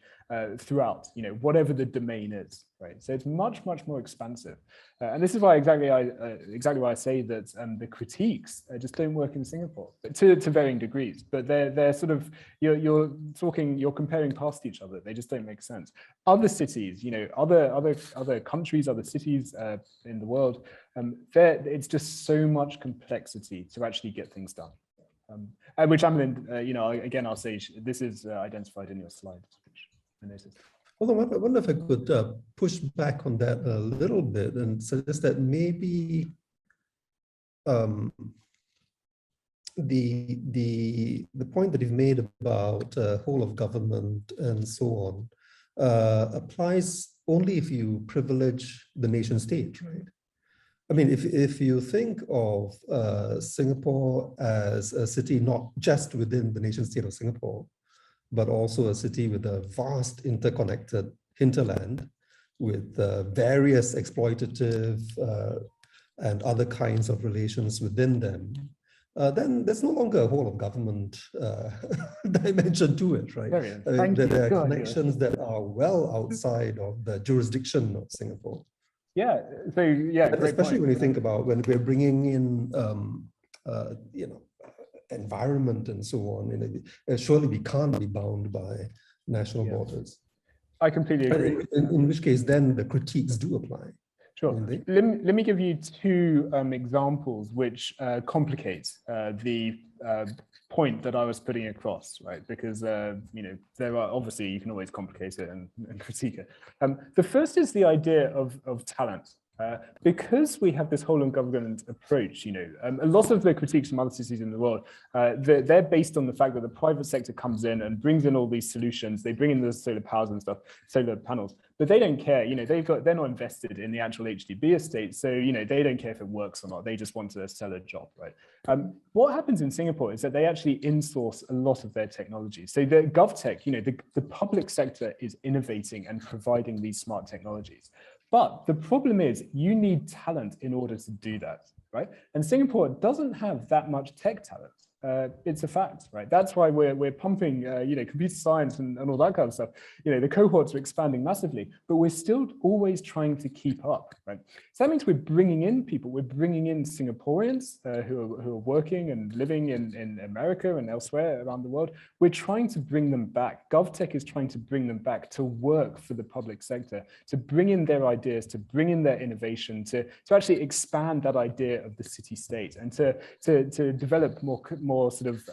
throughout, whatever the domain is, right? So it's much, much more expansive. And this is why exactly why I say that the critiques just don't work in Singapore, but to varying degrees. But they're sort of, you're comparing past each other. They just don't make sense. Other cities, other countries, other cities in the world, it's just so much complexity to actually get things done. Which again, I'll say this is identified in your slides, which I noticed. Although I wonder if I could push back on that a little bit and suggest that maybe the point that you've made about whole of government and so on applies only if you privilege the nation state, right? I mean, if you think of Singapore as a city not just within the nation state of Singapore, but also a city with a vast interconnected hinterland with various exploitative and other kinds of relations within them, then there's no longer a whole of government dimension to it, right? There are connections that are well outside of the jurisdiction of Singapore. Yeah, so yeah, especially when you think about when we're bringing in, environment and so on. Surely we can't be bound by national borders. I completely agree. In which case, then the critiques do apply. Sure. Let me give you two examples which complicate the point that I was putting across, right? Because there are obviously, you can always complicate it and critique it. The first is the idea of talent. Because we have this whole of government approach, a lot of the critiques from other cities in the world, they're based on the fact that the private sector comes in and brings in all these solutions. They bring in the solar powers and stuff, solar panels, but they don't care. They're not invested in the actual HDB estate, so they don't care if it works or not. They just want to sell a job, right? What happens in Singapore is that they actually insource a lot of their technology. So the GovTech, the public sector is innovating and providing these smart technologies. But the problem is you need talent in order to do that, right? And Singapore doesn't have that much tech talent. It's a fact, right? That's why we're pumping, computer science and all that kind of stuff. The cohorts are expanding massively, but we're still always trying to keep up, right? So that means we're bringing in people. We're bringing in Singaporeans who are working and living in America and elsewhere around the world. We're trying to bring them back. GovTech is trying to bring them back to work for the public sector, to bring in their ideas, to bring in their innovation, to actually expand that idea of the city-state and to develop more sort of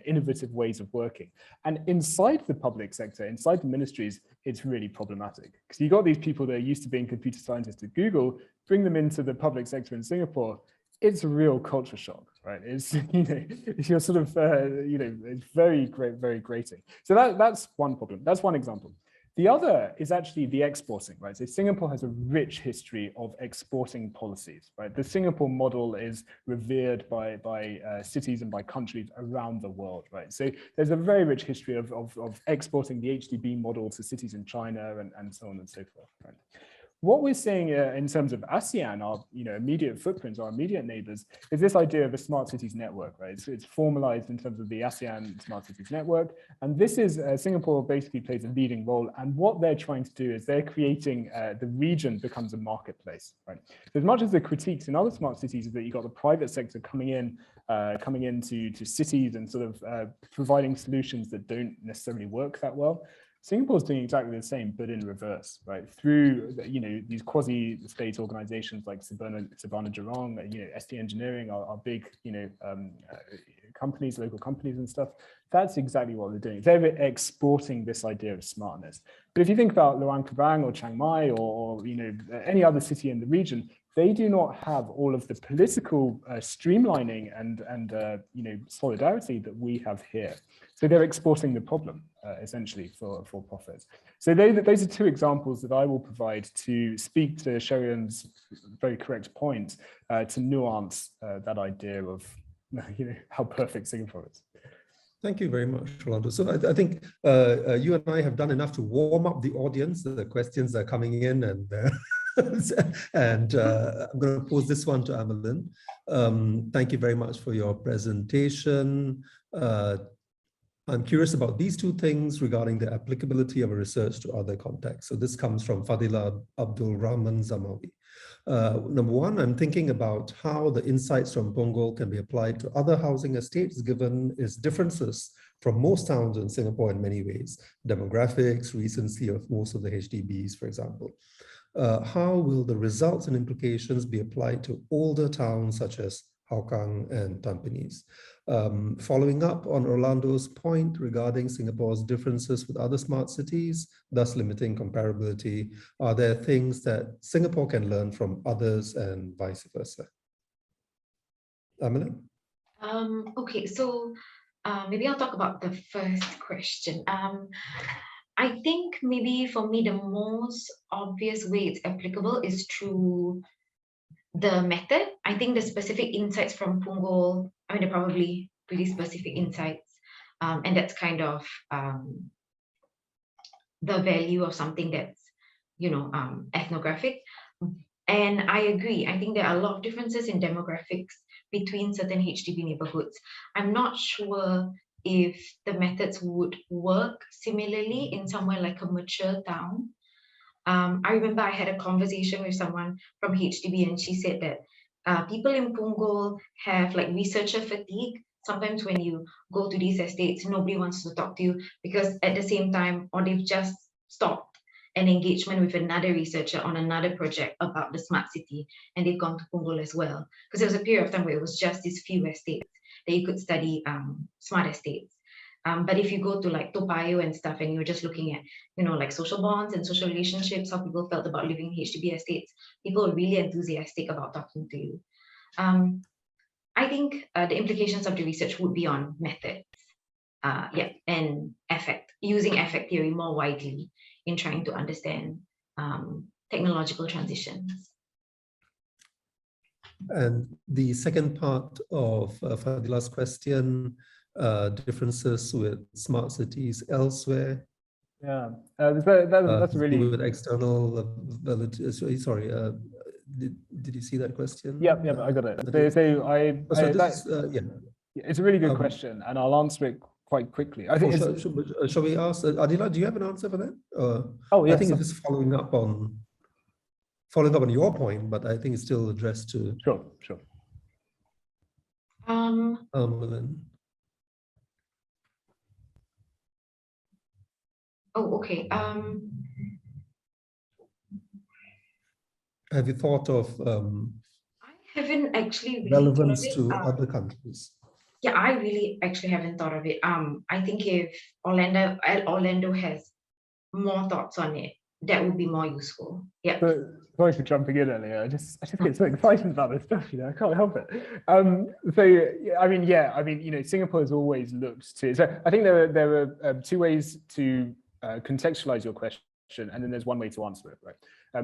innovative ways of working. And inside the public sector, inside the ministries, it's really problematic because you've got these people that are used to being computer scientists at Google, bring them into the public sector in Singapore. It's a real culture shock, right? It's you're sort of it's very great, very grating. So that's one problem. That's one example. The other is actually the exporting, right? So Singapore has a rich history of exporting policies, right? The Singapore model is revered by cities and by countries around the world, right? So there's a very rich history of exporting the HDB model to cities in China and so on and so forth, right? What we're seeing in terms of ASEAN, our immediate footprints, our immediate neighbors, is this idea of a smart cities network, right? It's formalized in terms of the ASEAN smart cities network. And this is, Singapore basically plays a leading role. And what they're trying to do is they're creating, the region becomes a marketplace, right? So as much as the critiques in other smart cities is that you've got the private sector coming into cities and sort of providing solutions that don't necessarily work that well. Singapore's doing exactly the same, but in reverse, right? Through these quasi-state organizations like Savannah Jurong, ST Engineering are big companies, local companies and stuff. That's exactly what they're doing. They're exporting this idea of smartness. But if you think about Luang Prabang or Chiang Mai or any other city in the region, they do not have all of the political streamlining and solidarity that we have here. So they're exporting the problem. essentially for profit. So those are two examples that I will provide to speak to Sherian's very correct point, to nuance that idea of how perfect Singapore is. Thank you very much, Rolando. So I think you and I have done enough to warm up the audience. The questions are coming in, and and I'm going to pose this one to Amillin. Thank you very much for your presentation. I'm curious about these two things regarding the applicability of a research to other contexts. So this comes from Fadila Abdul Rahman Zamawi. Number one, I'm thinking about how the insights from Punggol can be applied to other housing estates, given its differences from most towns in Singapore in many ways, demographics, recency of most of the HDBs, for example. How will the results and implications be applied to older towns such as Hougang and Tampines? Following up on Orlando's point regarding Singapore's differences with other smart cities, thus limiting comparability, are there things that Singapore can learn from others and vice versa? Amillin? Okay, so maybe I'll talk about the first question. I think maybe for me, the most obvious way it's applicable is through the method. I think the specific insights from Punggol, I mean, they're probably pretty specific insights. And that's kind of the value of something that's, ethnographic. And I agree. I think there are a lot of differences in demographics between certain HDB neighborhoods. I'm not sure if the methods would work similarly in somewhere like a mature town. I remember I had a conversation with someone from HDB, and she said that people in Punggol have like researcher fatigue. Sometimes when you go to these estates, nobody wants to talk to you because at the same time, or they've just stopped an engagement with another researcher on another project about the smart city, and they've gone to Punggol as well. Because there was a period of time where it was just these few estates that you could study smart estates. But if you go to like Toa Payoh and stuff, and you're just looking at, like social bonds and social relationships, how people felt about living in HDB estates, people are really enthusiastic about talking to you. I think the implications of the research would be on methods, and using affect theory more widely in trying to understand technological transitions. And the second part of Fadila's question, differences with smart cities elsewhere. Yeah, that's really with external validity. Sorry, did you see that question? Yeah, I got it. It's a really good question, and I'll answer it quite quickly. I think. Shall we ask Adila? Do you have an answer for that? Oh, yes. I think it's just following up on your point, but I think it's still addressed to. Sure. Amillin. Oh, okay. Have you thought of I haven't actually really relevance to other countries? Yeah, I really actually haven't thought of it. I think if Orlando has more thoughts on it, that would be more useful. Yeah. Sorry for jumping in earlier. I just get so excited about this stuff. I can't help it. Singapore has always looked to. So I think there are two ways to contextualize your question, and then there's one way to answer it, right?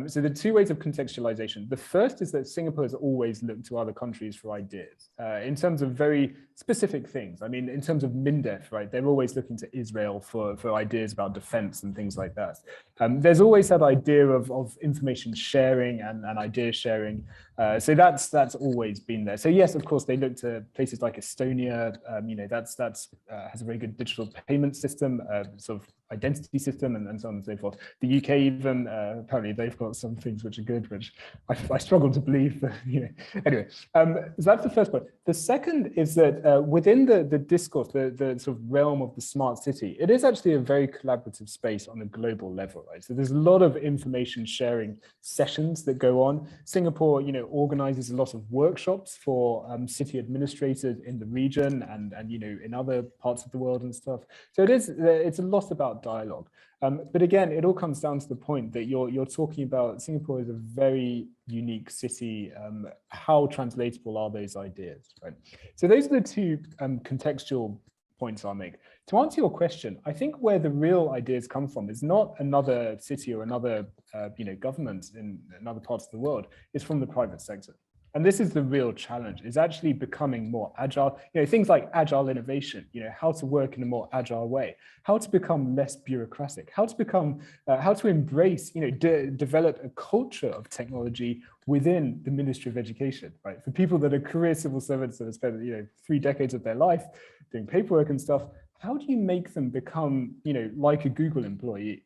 So the two ways of contextualization. The first is that Singapore has always looked to other countries for ideas in terms of very specific things. I mean, in terms of MINDEF, right? They're always looking to Israel for ideas about defense and things like that. There's always that idea of information sharing and idea sharing. So that's always been there. So yes, of course, they look to places like Estonia. That's has a very good digital payment system, sort of identity system, and so on and so forth. The UK even apparently they've got some things which are good, which I struggle to believe. But, anyway, so that's the first point. The second is that within the discourse, the sort of realm of the smart city, it is actually a very collaborative space on a global level, right? So there's a lot of information sharing sessions that go on. Singapore, organizes a lot of workshops for city administrators in the region and in other parts of the world and stuff. So it's a lot about dialogue. But again, it all comes down to the point that you're talking about Singapore is a very unique city. How translatable are those ideas, right? So those are the two contextual points I'll make. To answer your question, I think where the real ideas come from is not another city or another government in other parts of the world. It's from the private sector. And this is the real challenge, is actually becoming more agile. Things like agile innovation, how to work in a more agile way, how to become less bureaucratic, how to embrace, develop a culture of technology within the Ministry of Education, right? For people that are career civil servants that have spent, 3 decades of their life doing paperwork and stuff, how do you make them become, like a Google employee?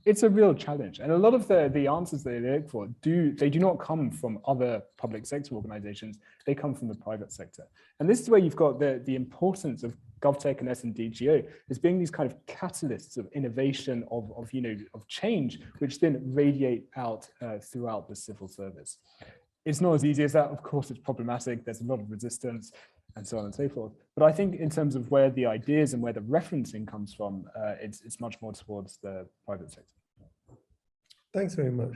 It's a real challenge, and a lot of the answers they look for do not come from other public sector organizations. They come from the private sector, and this is where you've got the importance of GovTech and SNDGO as being these kind of catalysts of innovation, of change, which then radiate out throughout the civil service. It's not as easy as that. Of course, it's problematic. There's a lot of resistance, and so on and so forth. But I think in terms of where the ideas and where the referencing comes from, it's much more towards the private sector. Thanks very much.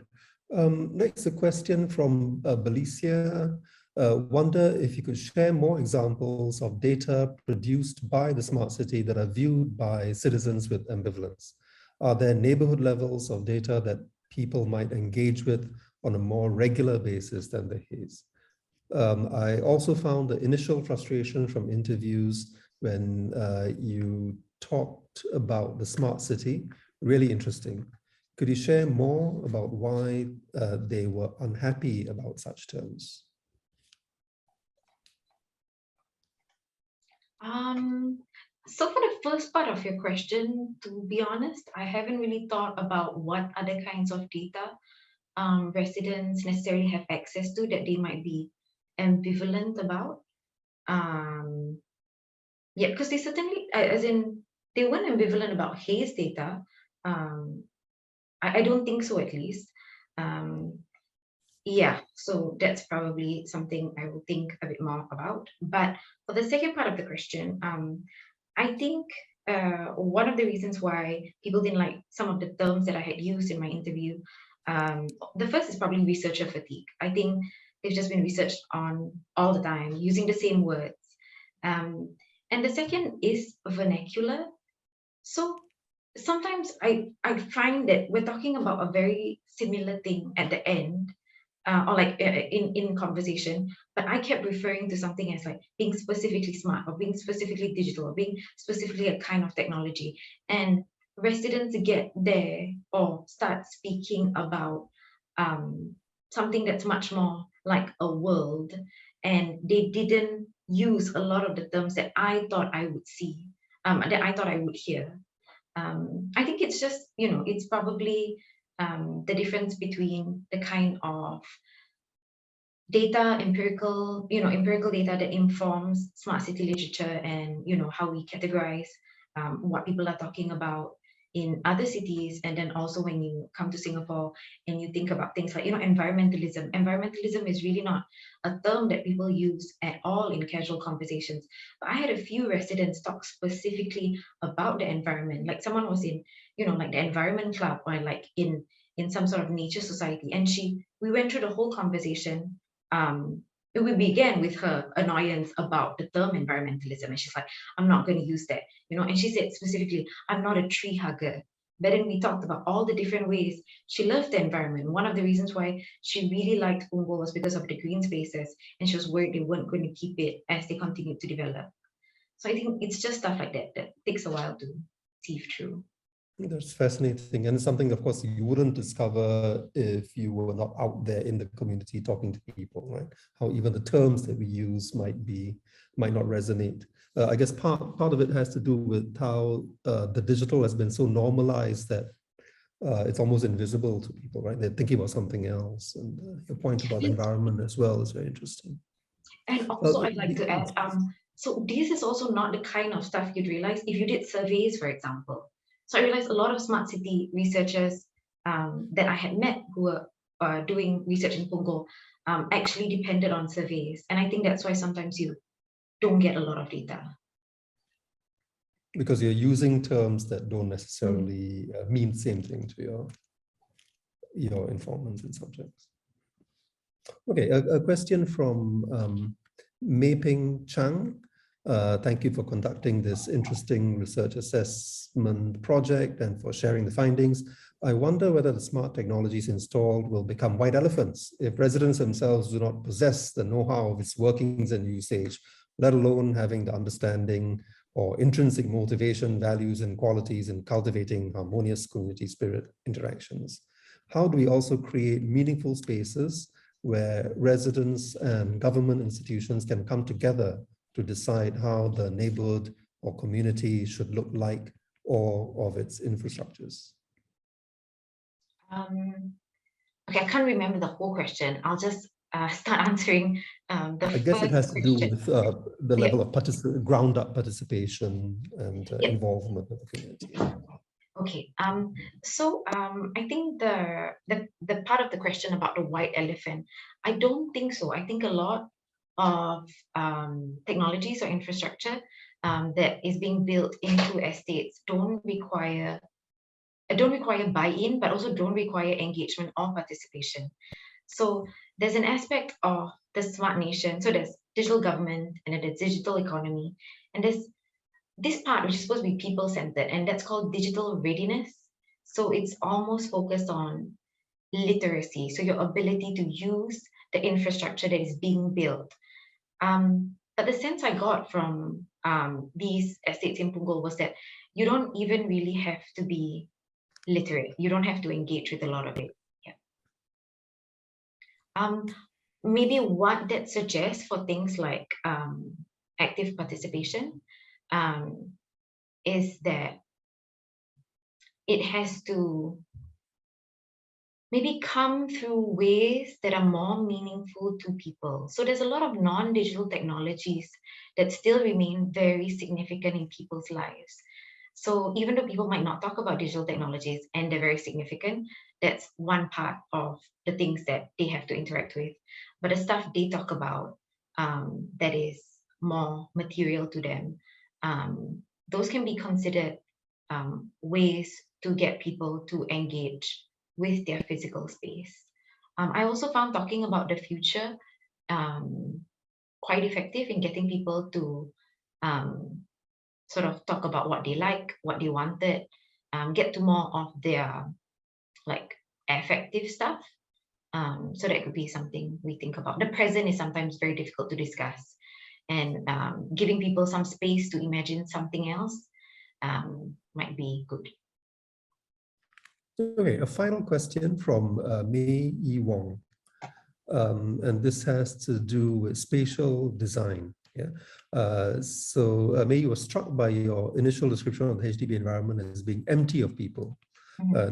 Next, a question from Belicia. Wonder if you could share more examples of data produced by the smart city that are viewed by citizens with ambivalence. Are there neighborhood levels of data that people might engage with on a more regular basis than the Haze? I also found the initial frustration from interviews when you talked about the smart city really interesting. Could you share more about why they were unhappy about such terms? So for the first part of your question, to be honest, I haven't really thought about what other kinds of data residents necessarily have access to that they might be ambivalent about. Yeah, because they certainly, they weren't ambivalent about Haze data. I don't think so, at least. Yeah, so that's probably something I will think a bit more about. But for the second part of the question, I think one of the reasons why people didn't like some of the terms that I had used in my interview, the first is probably researcher fatigue. I think they've just been researched on all the time, using the same words. And the second is vernacular. So sometimes I find that we're talking about a very similar thing at the end, or like in conversation, but I kept referring to something as like being specifically smart or being specifically digital or being specifically a kind of technology. And residents get there or start speaking about something that's much more like a world, and they didn't use a lot of the terms that I thought I would see, that I thought I would hear. I think it's just, it's probably the difference between the kind of data, empirical data that informs smart city literature and, how we categorize what people are talking about in other cities. And then also when you come to Singapore and you think about things like, environmentalism. Environmentalism is really not a term that people use at all in casual conversations. But I had a few residents talk specifically about the environment. Like someone was in, like the environment club or like in some sort of nature society. And we went through the whole conversation. We began with her annoyance about the term environmentalism, and she's like, I'm not going to use that, and she said specifically, I'm not a tree hugger. But then we talked about all the different ways she loved the environment. One of the reasons why she really liked Punggol was because of the green spaces, and she was worried they weren't going to keep it as they continued to develop. So I think it's just stuff like that that takes a while to sieve through. That's fascinating, and something, of course, you wouldn't discover if you were not out there in the community talking to people, right? How even the terms that we use might not resonate. I guess part of it has to do with how the digital has been so normalized that it's almost invisible to people, right? They're thinking about something else. And your point about the environment as well is very interesting. And also, I'd like to add, so this is also not the kind of stuff you'd realize if you did surveys, for example. So I realized a lot of smart city researchers that I had met who were doing research in Punggol actually depended on surveys. And I think that's why sometimes you don't get a lot of data. Because you're using terms that don't necessarily mean the same thing to your informants and subjects. Okay, a question from Mei Ping Chang. Thank you for conducting this interesting research assessment project and for sharing the findings. I wonder whether the smart technologies installed will become white elephants if residents themselves do not possess the know-how of its workings and usage, let alone having the understanding or intrinsic motivation, values, and qualities in cultivating harmonious community spirit interactions. How do we also create meaningful spaces where residents and government institutions can come together to decide how the neighborhood or community should look like or of its infrastructures? Okay, I can't remember the whole question. I'll just start answering the I guess it has to do with the level of ground-up participation and involvement of the community. Okay, so I think the part of the question about the white elephant, I don't think so. I think a lot of technologies or infrastructure that is being built into estates don't require buy-in, but also don't require engagement or participation. So there's an aspect of the smart nation. So there's digital government and then there's digital economy, and there's this part which is supposed to be people-centered, and that's called digital readiness. So it's almost focused on literacy, so your ability to use the infrastructure that is being built. But the sense I got from these estates in Punggol was that you don't even really have to be literate. You don't have to engage with a lot of it. Yeah. Maybe what that suggests for things like active participation is that it has to maybe come through ways that are more meaningful to people. So there's a lot of non-digital technologies that still remain very significant in people's lives. So even though people might not talk about digital technologies and they're very significant, that's one part of the things that they have to interact with. But the stuff they talk about that is more material to them, those can be considered ways to get people to engage with their physical space. I also found talking about the future quite effective in getting people to sort of talk about what they like, what they wanted, get to more of their like affective stuff. So that could be something we think about. The present is sometimes very difficult to discuss, and giving people some space to imagine something else might be good. Okay, a final question from Mei Yi Wong. And this has to do with spatial design. Yeah. So Mei was struck by your initial description of the HDB environment as being empty of people.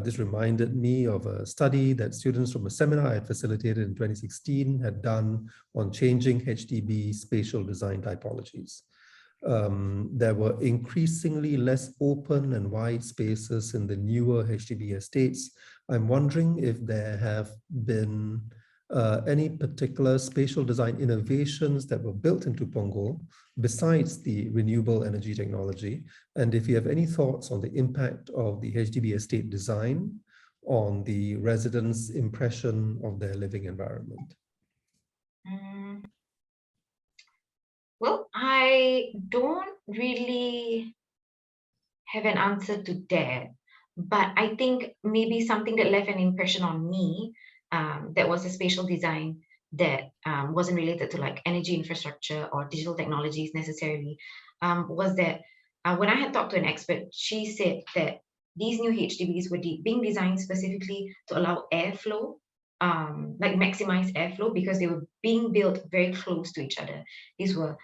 This reminded me of a study that students from a seminar I had facilitated in 2016 had done on changing HDB spatial design typologies. There were increasingly less open and wide spaces in the newer HDB estates. I'm wondering if there have been any particular spatial design innovations that were built into Punggol besides the renewable energy technology, and if you have any thoughts on the impact of the HDB estate design on the residents' impression of their living environment. Well, I don't really have an answer to that, but I think maybe something that left an impression on me that was a spatial design that wasn't related to like energy infrastructure or digital technologies necessarily, was that when I had talked to an expert, she said that these new HDBs were being designed specifically to allow airflow, like maximize airflow, because they were being built very close to each other. These were,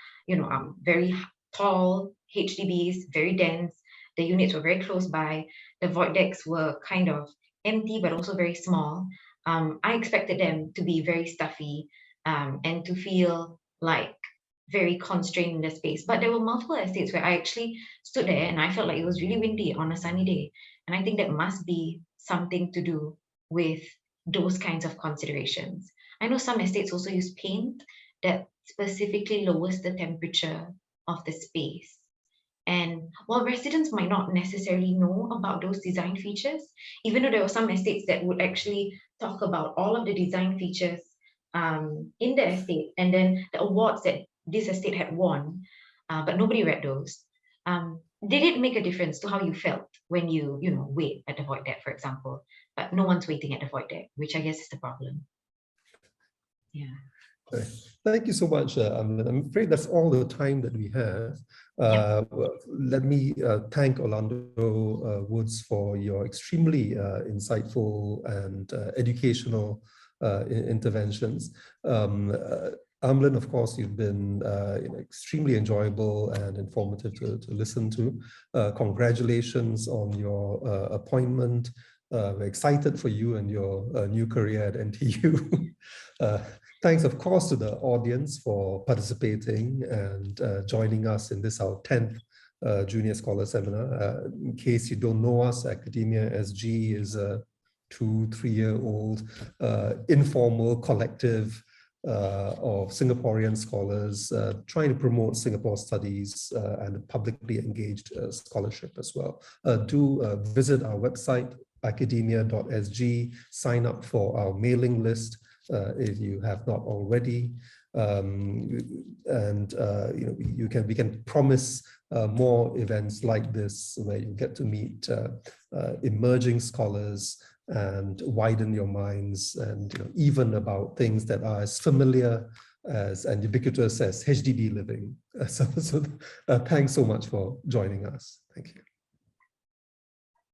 very tall HDBs, very dense. The units were very close by. The void decks were kind of empty, but also very small. I expected them to be very stuffy and to feel like very constrained in the space. But there were multiple estates where I actually stood there and I felt like it was really windy on a sunny day. And I think that must be something to do with those kinds of considerations. I know some estates also use paint that specifically lowers the temperature of the space. And while residents might not necessarily know about those design features, even though there were some estates that would actually talk about all of the design features in the estate and then the awards that this estate had won, but nobody read those. Did it make a difference to how you felt when you wait at the void deck, for example, but no one's waiting at the void deck, which I guess is the problem. Yeah. Thank you so much, Amillin. I'm afraid that's all the time that we have. Let me thank Orlando Woods for your extremely insightful and educational interventions. Amillin, of course, you've been extremely enjoyable and informative to listen to. Congratulations on your appointment. We're excited for you and your new career at NTU. Thanks, of course, to the audience for participating and joining us in this, our 10th Junior Scholar Seminar. In case you don't know us, Academia SG is a 2-3-year-old informal collective of Singaporean scholars trying to promote Singapore studies and publicly engaged scholarship as well. Do visit our website, academia.sg, sign up for our mailing list if you have not already, and we can promise more events like this where you get to meet emerging scholars and widen your minds, and even about things that are as familiar as and ubiquitous as HDB living. So thanks so much for joining us. Thank you.